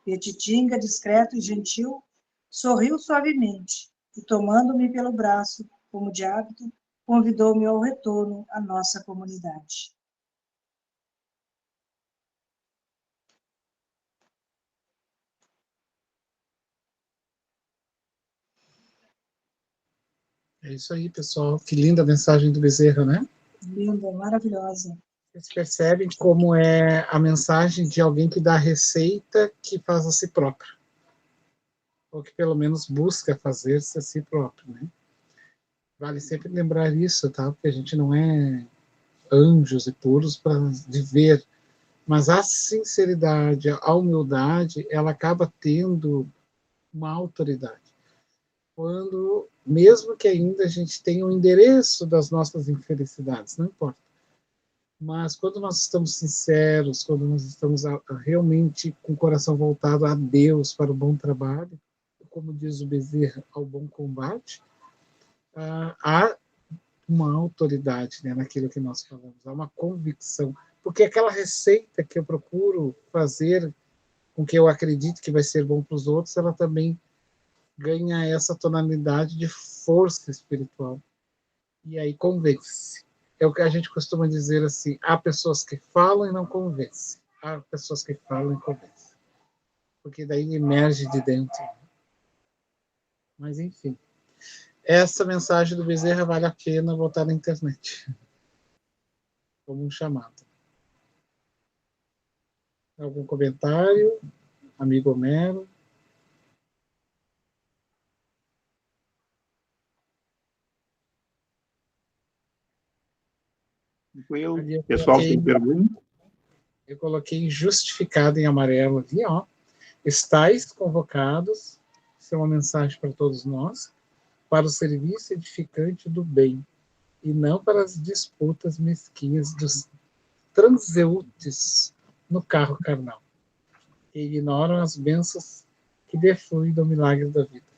Speaker 7: Petitinga, discreto e gentil, sorriu suavemente e, tomando-me pelo braço, como de hábito, convidou-me ao retorno à nossa comunidade.
Speaker 4: É isso aí, pessoal. Que linda a mensagem do Bezerra, né?
Speaker 7: Linda, maravilhosa.
Speaker 4: Vocês percebem como é a mensagem de alguém que dá a receita que faz a si próprio. Ou que pelo menos busca fazer-se a si próprio, né? Vale sempre lembrar isso, tá? Porque a gente não é anjos e puros para viver. Mas a sinceridade, a humildade, ela acaba tendo uma autoridade. Quando, mesmo que ainda a gente tenha o endereço das nossas infelicidades, não importa. Mas quando nós estamos sinceros, quando nós estamos realmente com o coração voltado a Deus para o bom trabalho, como diz o Bezerra, ao bom combate, há uma autoridade, né, naquilo que nós falamos, há uma convicção. Porque aquela receita que eu procuro fazer com que eu acredite que vai ser bom para os outros, ela também ganha essa tonalidade de força espiritual. E aí convence. É o que a gente costuma dizer assim, há pessoas que falam e não convencem. Há pessoas que falam e convencem. Porque daí emerge de dentro. Mas enfim. Essa mensagem do Bezerra vale a pena botar na internet. Como um chamado. Algum comentário? Amigo Homero?
Speaker 1: O pessoal tem pergunta?
Speaker 4: Eu coloquei justificado em amarelo ali, ó. Estais convocados, isso é uma mensagem para todos nós, para o serviço edificante do bem, e não para as disputas mesquinhas dos transeúntes no carro carnal, que ignoram as bênçãos que defluem do milagre da vida.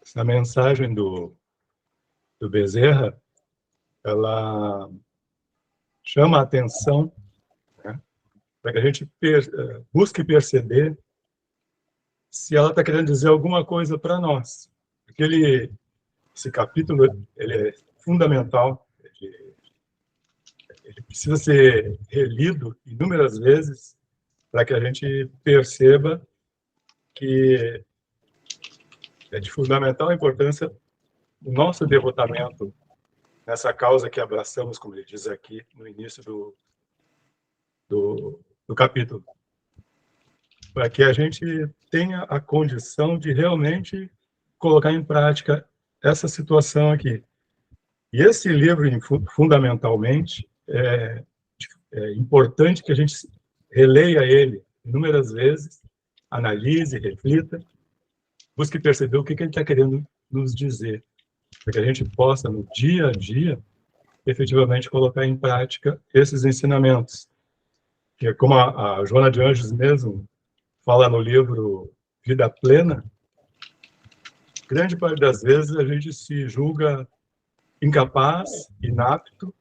Speaker 2: Essa mensagem do Bezerra, ela chama a atenção, né, para que a gente busque perceber se ela está querendo dizer alguma coisa para nós. Porque esse capítulo ele é fundamental, ele precisa ser relido inúmeras vezes para que a gente perceba que é de fundamental importância o nosso devotamento nessa causa que abraçamos, como ele diz aqui no início do capítulo, para que a gente tenha a condição de realmente colocar em prática essa situação aqui. E esse livro, fundamentalmente, é importante que a gente releia ele inúmeras vezes, analise, reflita, busque perceber o que ele está querendo nos dizer, para que a gente possa, no dia a dia, efetivamente colocar em prática esses ensinamentos. Que é como a Joana de Anjos mesmo fala no livro Vida Plena, grande parte das vezes a gente se julga incapaz, inapto,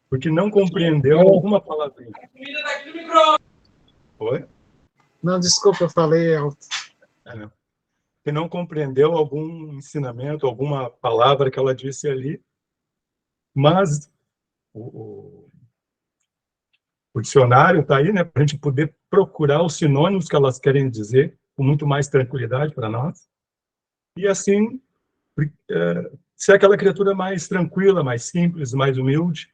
Speaker 2: porque não compreendeu alguma palavrinha. Oi?
Speaker 4: Não, desculpa, eu falei alto.
Speaker 2: Que não compreendeu algum ensinamento, alguma palavra que ela disse ali, mas o dicionário está aí, né, para a gente poder procurar os sinônimos que elas querem dizer com muito mais tranquilidade para nós, e assim ser aquela criatura mais tranquila, mais simples, mais humilde.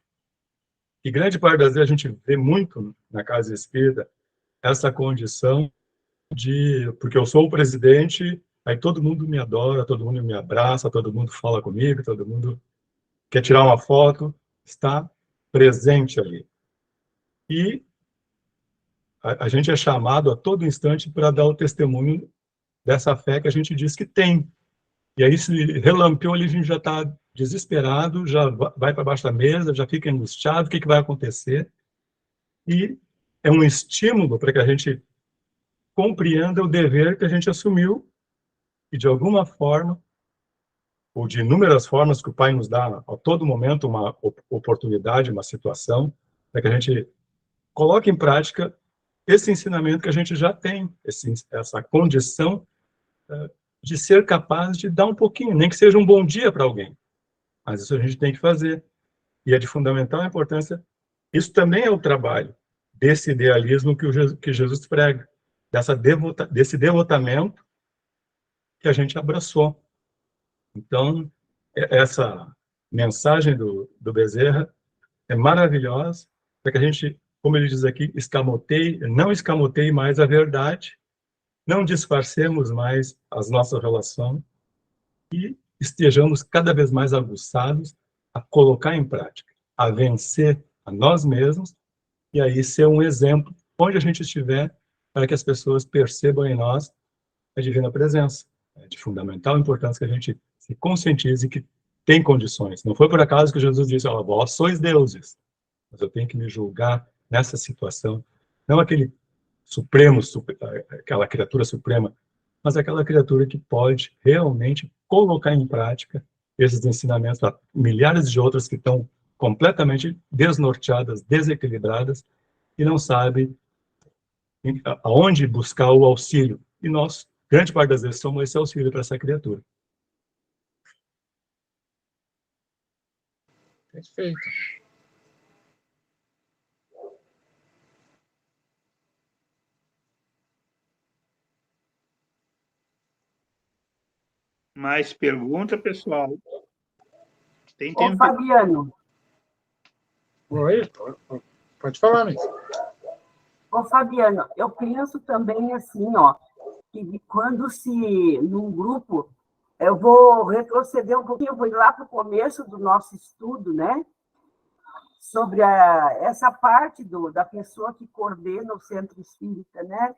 Speaker 2: E grande parte das vezes a gente vê muito na casa espírita essa condição de, porque eu sou o presidente, aí todo mundo me adora, todo mundo me abraça, todo mundo fala comigo, todo mundo quer tirar uma foto, está presente ali. E a gente é chamado a todo instante para dar o testemunho dessa fé que a gente diz que tem. E aí, se relampeou ali, a gente já está desesperado, já vai para baixo da mesa, já fica angustiado, o que vai acontecer? E é um estímulo para que a gente compreenda o dever que a gente assumiu e, de alguma forma, ou de inúmeras formas que o Pai nos dá a todo momento, uma oportunidade, uma situação, para que a gente coloque em prática esse ensinamento que a gente já tem, essa condição de ser capaz de dar um pouquinho, nem que seja um bom dia para alguém. Mas isso a gente tem que fazer. E é de fundamental importância. Isso também é o trabalho desse idealismo que Jesus prega, desse devotamento que a gente abraçou. Então, essa mensagem do Bezerra é maravilhosa, para que a gente, como ele diz aqui, não escamoteie mais a verdade, não disfarcemos mais as nossas relações e estejamos cada vez mais aguçados a colocar em prática, a vencer a nós mesmos e aí ser um exemplo onde a gente estiver, para que as pessoas percebam em nós a divina presença. É de fundamental importância que a gente se conscientize que tem condições. Não foi por acaso que Jesus disse: vós sois deuses, mas eu tenho que me julgar nessa situação, não aquele aquela criatura suprema, mas aquela criatura que pode realmente colocar em prática esses ensinamentos a milhares de outras que estão completamente desnorteadas, desequilibradas e não sabem aonde buscar o auxílio. E nós, grande parte das vezes, somos esse auxílio para essa criatura.
Speaker 4: Perfeito.
Speaker 1: Mais pergunta, pessoal? Tem
Speaker 9: Ô,
Speaker 1: tempo?
Speaker 9: Fabiano.
Speaker 4: Oi, pode falar, mesmo.
Speaker 9: Ô, Fabiano, eu penso também assim, ó, que quando num grupo, eu vou retroceder um pouquinho, eu vou ir lá para o começo do nosso estudo, né? Sobre essa parte da pessoa que coordena o centro espírita, né?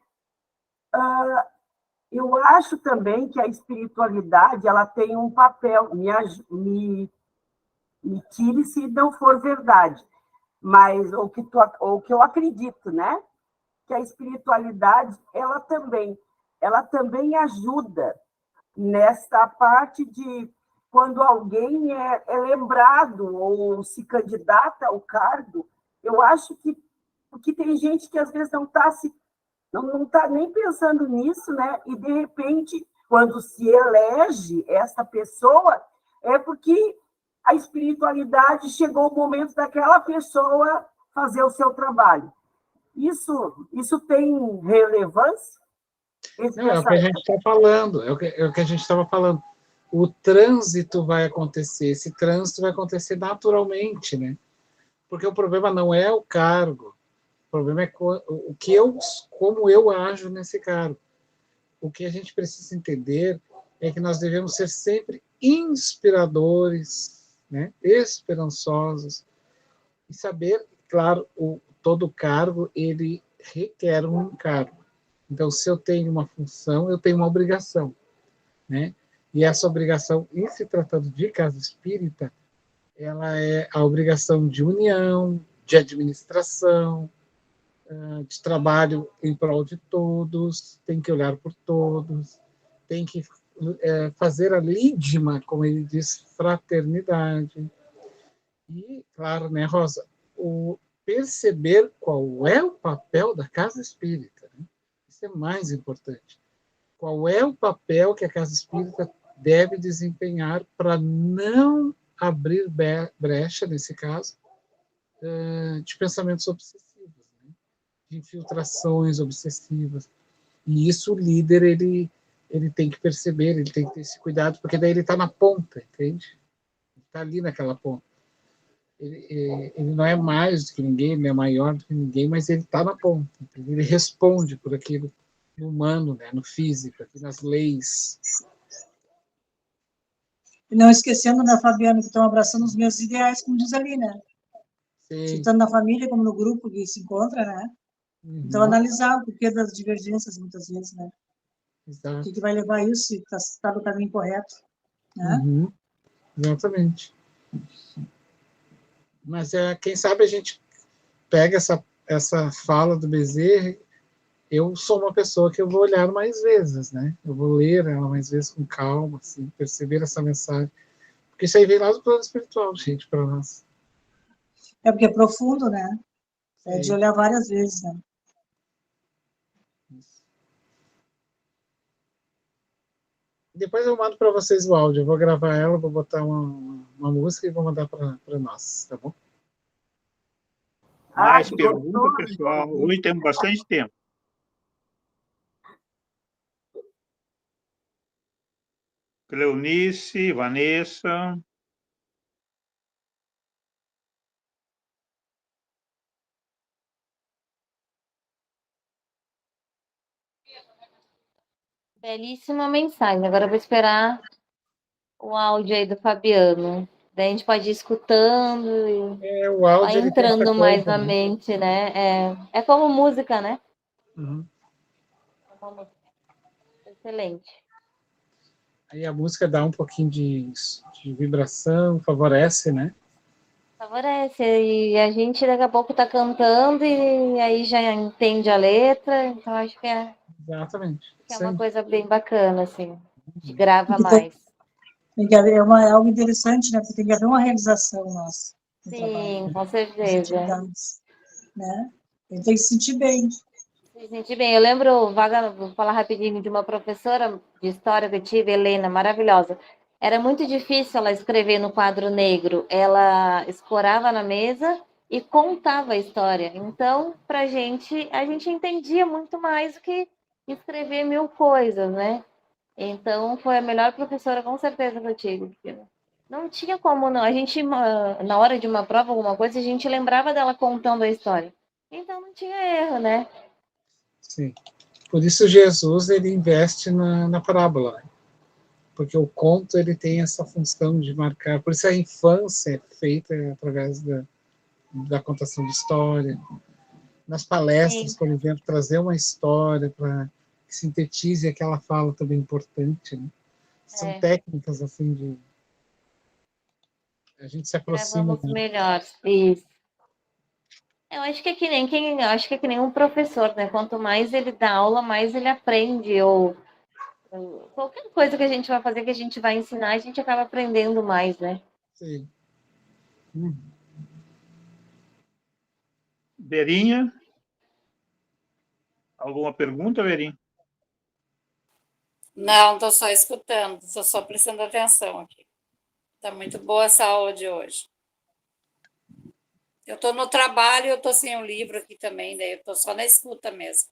Speaker 9: Eu acho também que a espiritualidade ela tem um papel, me tire se não for verdade, mas o que eu acredito, né? Que a espiritualidade ela também ajuda nessa parte de quando alguém é lembrado ou se candidata ao cargo. Eu acho que porque tem gente que às vezes não está nem pensando nisso, né? E de repente, quando se elege essa pessoa, é porque a espiritualidade chegou o momento daquela pessoa fazer o seu trabalho. Isso tem relevância?
Speaker 4: É o que a gente está falando, é o que a gente estava falando. O trânsito vai acontecer, esse trânsito vai acontecer naturalmente, né? Porque o problema não é o cargo, o problema é como eu ajo nesse cargo. O que a gente precisa entender é que nós devemos ser sempre inspiradores, né? Esperançosos, e saber, claro, todo cargo ele requer um encargo. Então, se eu tenho uma função, eu tenho uma obrigação. né? E essa obrigação, em se tratando de casa espírita, ela é a obrigação de união, de administração, de trabalho em prol de todos, tem que olhar por todos, tem que fazer a lídima, como ele diz, fraternidade. E, claro, né, Rosa, perceber qual é o papel da casa espírita, né? Isso é mais importante. Qual é o papel que a casa espírita deve desempenhar para não abrir brecha, nesse caso, de pensamentos obsessivos, né? De infiltrações obsessivas. E isso o líder ele tem que perceber, ele tem que ter esse cuidado, porque daí ele está na ponta, entende? Ele está ali naquela ponta. Ele não é mais do que ninguém, ele não é maior do que ninguém, mas ele está na ponta. Ele responde por aquilo no humano, né, no físico, nas leis.
Speaker 7: E não esquecendo, né, Fabiano, que estão abraçando os meus ideais, como diz ali, né?
Speaker 4: Sim.
Speaker 7: Tanto na família como no grupo que se encontra, né?
Speaker 4: Uhum.
Speaker 7: Então, analisar o porquê das divergências, muitas vezes, né?
Speaker 4: Exato.
Speaker 7: O que vai levar isso, se está no caminho correto, né?
Speaker 4: Uhum. Exatamente. Mas quem sabe a gente pega essa fala do Bezerra. Eu sou uma pessoa que eu vou olhar mais vezes, né? Eu vou ler ela mais vezes com calma, assim, perceber essa mensagem. Porque isso aí vem lá do plano espiritual, gente, para nós.
Speaker 7: É porque é profundo, né? É de
Speaker 4: Sim.
Speaker 7: olhar várias vezes, né?
Speaker 4: Isso. Depois eu mando para vocês o áudio. Eu vou gravar ela, vou botar uma música e vou mandar para nós, tá bom?
Speaker 1: Mais
Speaker 9: que
Speaker 1: perguntas,
Speaker 9: gostoso.
Speaker 1: pessoal? Hoje temos bastante tempo. Cleonice, Vanessa.
Speaker 8: Belíssima mensagem. Agora eu vou esperar o áudio aí do Fabiano. Daí a gente pode ir escutando e
Speaker 4: O áudio
Speaker 8: vai
Speaker 4: ele tem essa
Speaker 8: entrando mais
Speaker 4: coisa,
Speaker 8: na
Speaker 4: né?
Speaker 8: mente, né? É como música, né?
Speaker 4: Uhum.
Speaker 8: Excelente.
Speaker 4: Aí a música dá um pouquinho de vibração, favorece, né?
Speaker 8: Favorece. E a gente daqui a pouco tá cantando e aí já entende a letra. Então acho que é
Speaker 4: Exatamente.
Speaker 8: uma coisa bem bacana, assim. A gente
Speaker 7: E
Speaker 8: grava
Speaker 7: que
Speaker 8: mais.
Speaker 7: tem que haver é algo interessante, né? Porque tem que haver uma realização nossa no trabalho,
Speaker 8: Sim, com
Speaker 7: nas
Speaker 8: certeza.
Speaker 7: atividades, né? Ele tem que se sentir bem.
Speaker 8: Se sentir bem. Eu lembro, vou falar rapidinho de uma professora de história que eu tive, Helena, maravilhosa. Era muito difícil ela escrever no quadro negro. Ela escorava na mesa e contava a história. Então, a gente entendia muito mais do que escrever 1000 coisas, né? Então, foi a melhor professora, com certeza, que eu tive. Não tinha como, não. A gente, na hora de uma prova, alguma coisa, a gente lembrava dela contando a história. Então, não tinha erro, né?
Speaker 4: Sim. Por isso Jesus ele investe na parábola, né? Porque o conto ele tem essa função de marcar. Por isso a infância é feita através da contação de história. Nas palestras,
Speaker 8: Sim.
Speaker 4: por exemplo, trazer uma história para que sintetize aquela fala também importante, né? São técnicas assim de a gente se aproxima.
Speaker 8: Gravamos melhor. Isso. Eu acho que é que nem eu acho que é que nem um professor, né? Quanto mais ele dá aula, mais ele aprende. Ou qualquer coisa que a gente vai fazer, que a gente vai ensinar, a gente acaba aprendendo mais, né?
Speaker 4: Sim.
Speaker 1: Verinha? Alguma pergunta, Verinha?
Speaker 10: Não, estou só escutando, estou só prestando atenção aqui. Está muito boa essa aula de hoje. Eu estou no trabalho, eu estou sem o livro aqui também, daí eu estou só na escuta mesmo.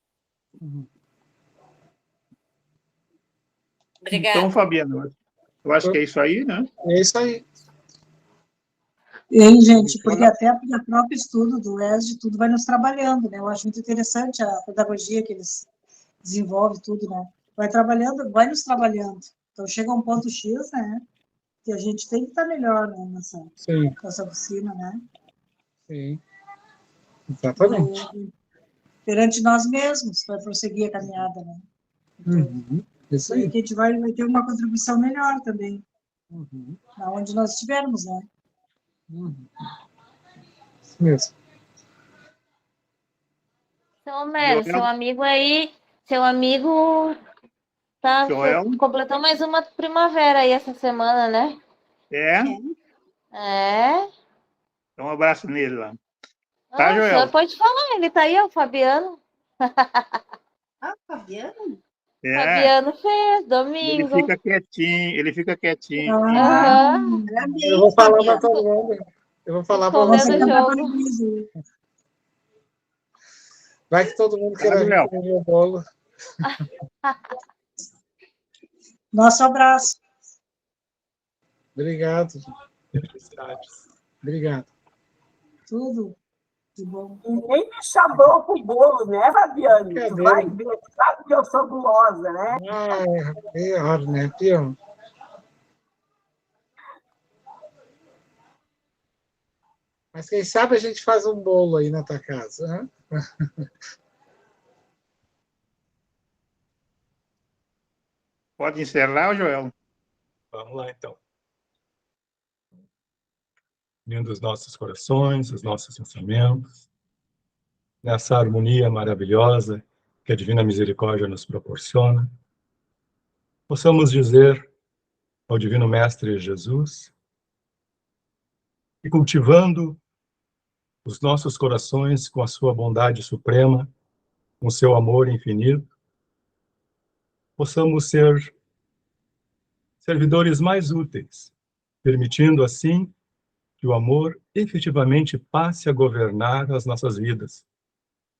Speaker 10: Obrigada.
Speaker 1: Então, Fabiano, eu acho que é isso aí, né?
Speaker 4: É isso aí.
Speaker 7: E aí, gente, porque até o próprio estudo do ESD, tudo vai nos trabalhando, né? Eu acho muito interessante a pedagogia que eles desenvolvem, tudo, né? Vai trabalhando, vai nos trabalhando. Então, chega um ponto X, né? Que a gente tem que estar melhor, né? Nessa oficina, né?
Speaker 4: Sim. Exatamente.
Speaker 7: Perante nós mesmos, para prosseguir a caminhada, né?
Speaker 4: Uhum. Isso
Speaker 7: E
Speaker 4: aí.
Speaker 7: que a gente vai ter uma contribuição melhor também,
Speaker 4: Uhum.
Speaker 7: onde nós estivermos, né?
Speaker 4: Uhum. Isso mesmo.
Speaker 8: Seu Homero,
Speaker 1: Joel?
Speaker 8: seu amigo aí, seu amigo tá
Speaker 1: Joel?
Speaker 8: completou mais uma primavera aí essa semana, né?
Speaker 1: É?
Speaker 8: É.
Speaker 1: Então, um abraço nele lá. Tá,
Speaker 8: Ah, o
Speaker 1: Joel?
Speaker 8: senhor pode falar, ele tá aí, ó, o Fabiano.
Speaker 5: Fabiano?
Speaker 1: É.
Speaker 8: Fabiano fez,
Speaker 1: Ele
Speaker 8: domingo.
Speaker 1: fica quietinho, ele fica quietinho.
Speaker 8: Aham.
Speaker 4: Eu vou falar para todo mundo. Eu vou falar para
Speaker 8: Escondendo
Speaker 4: você.
Speaker 8: o jogo.
Speaker 4: Vai que todo mundo
Speaker 1: Tá,
Speaker 4: queira vir
Speaker 1: Joel?
Speaker 4: comer meu bolo.
Speaker 7: Nosso abraço.
Speaker 4: Obrigado.
Speaker 2: Felicidades.
Speaker 4: Obrigado.
Speaker 7: Tudo de bom.
Speaker 9: Ninguém me chamou pro bolo, né, Fabiane? Tu
Speaker 4: Cadê?
Speaker 9: vai ver, tu sabe que eu sou gulosa, né?
Speaker 4: Ah, pior, né? Pior. Mas quem sabe a gente faz um bolo aí na tua casa, né?
Speaker 1: Pode encerrar, Joel?
Speaker 2: Vamos lá, então. Unindo os nossos corações, os nossos pensamentos, nessa harmonia maravilhosa que a Divina Misericórdia nos proporciona, possamos dizer ao Divino Mestre Jesus que, cultivando os nossos corações com a sua bondade suprema, com o seu amor infinito, possamos ser servidores mais úteis, permitindo assim que o amor efetivamente passe a governar as nossas vidas,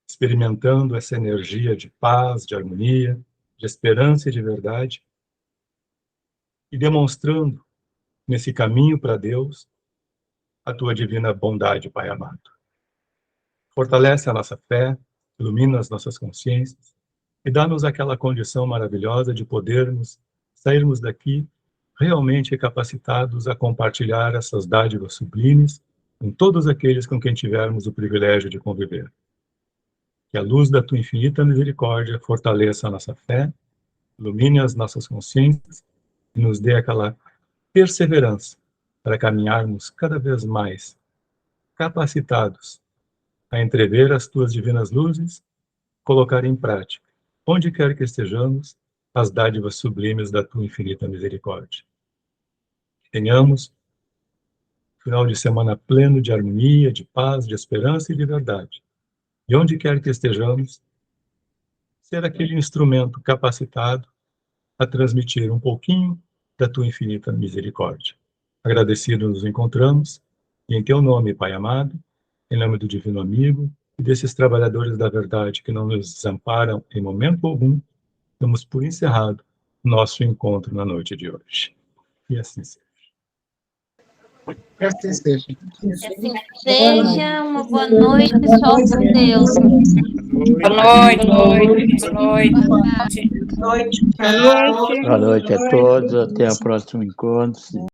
Speaker 2: experimentando essa energia de paz, de harmonia, de esperança e de verdade, e demonstrando nesse caminho para Deus a tua divina bondade, Pai amado. Fortalece a nossa fé, ilumina as nossas consciências e dá-nos aquela condição maravilhosa de podermos sairmos daqui realmente capacitados a compartilhar essas dádivas sublimes com todos aqueles com quem tivermos o privilégio de conviver. Que a luz da tua infinita misericórdia fortaleça a nossa fé, ilumine as nossas consciências e nos dê aquela perseverança para caminharmos cada vez mais capacitados a entrever as tuas divinas luzes, colocar em prática, onde quer que estejamos, as dádivas sublimes da tua infinita misericórdia. Que tenhamos um final de semana pleno de harmonia, de paz, de esperança e de verdade. E onde quer que estejamos, ser aquele instrumento capacitado a transmitir um pouquinho da tua infinita misericórdia. Agradecidos nos encontramos, e em teu nome, Pai amado, em nome do Divino Amigo e desses trabalhadores da verdade que não nos desamparam em momento algum, damos por encerrado o nosso encontro na noite de hoje. E assim seja.
Speaker 4: Que assim seja.
Speaker 8: Que assim seja. Uma boa noite, só por Deus.
Speaker 10: Boa noite. Boa noite.
Speaker 9: Noite.
Speaker 11: Boa noite a todos, até o próximo encontro.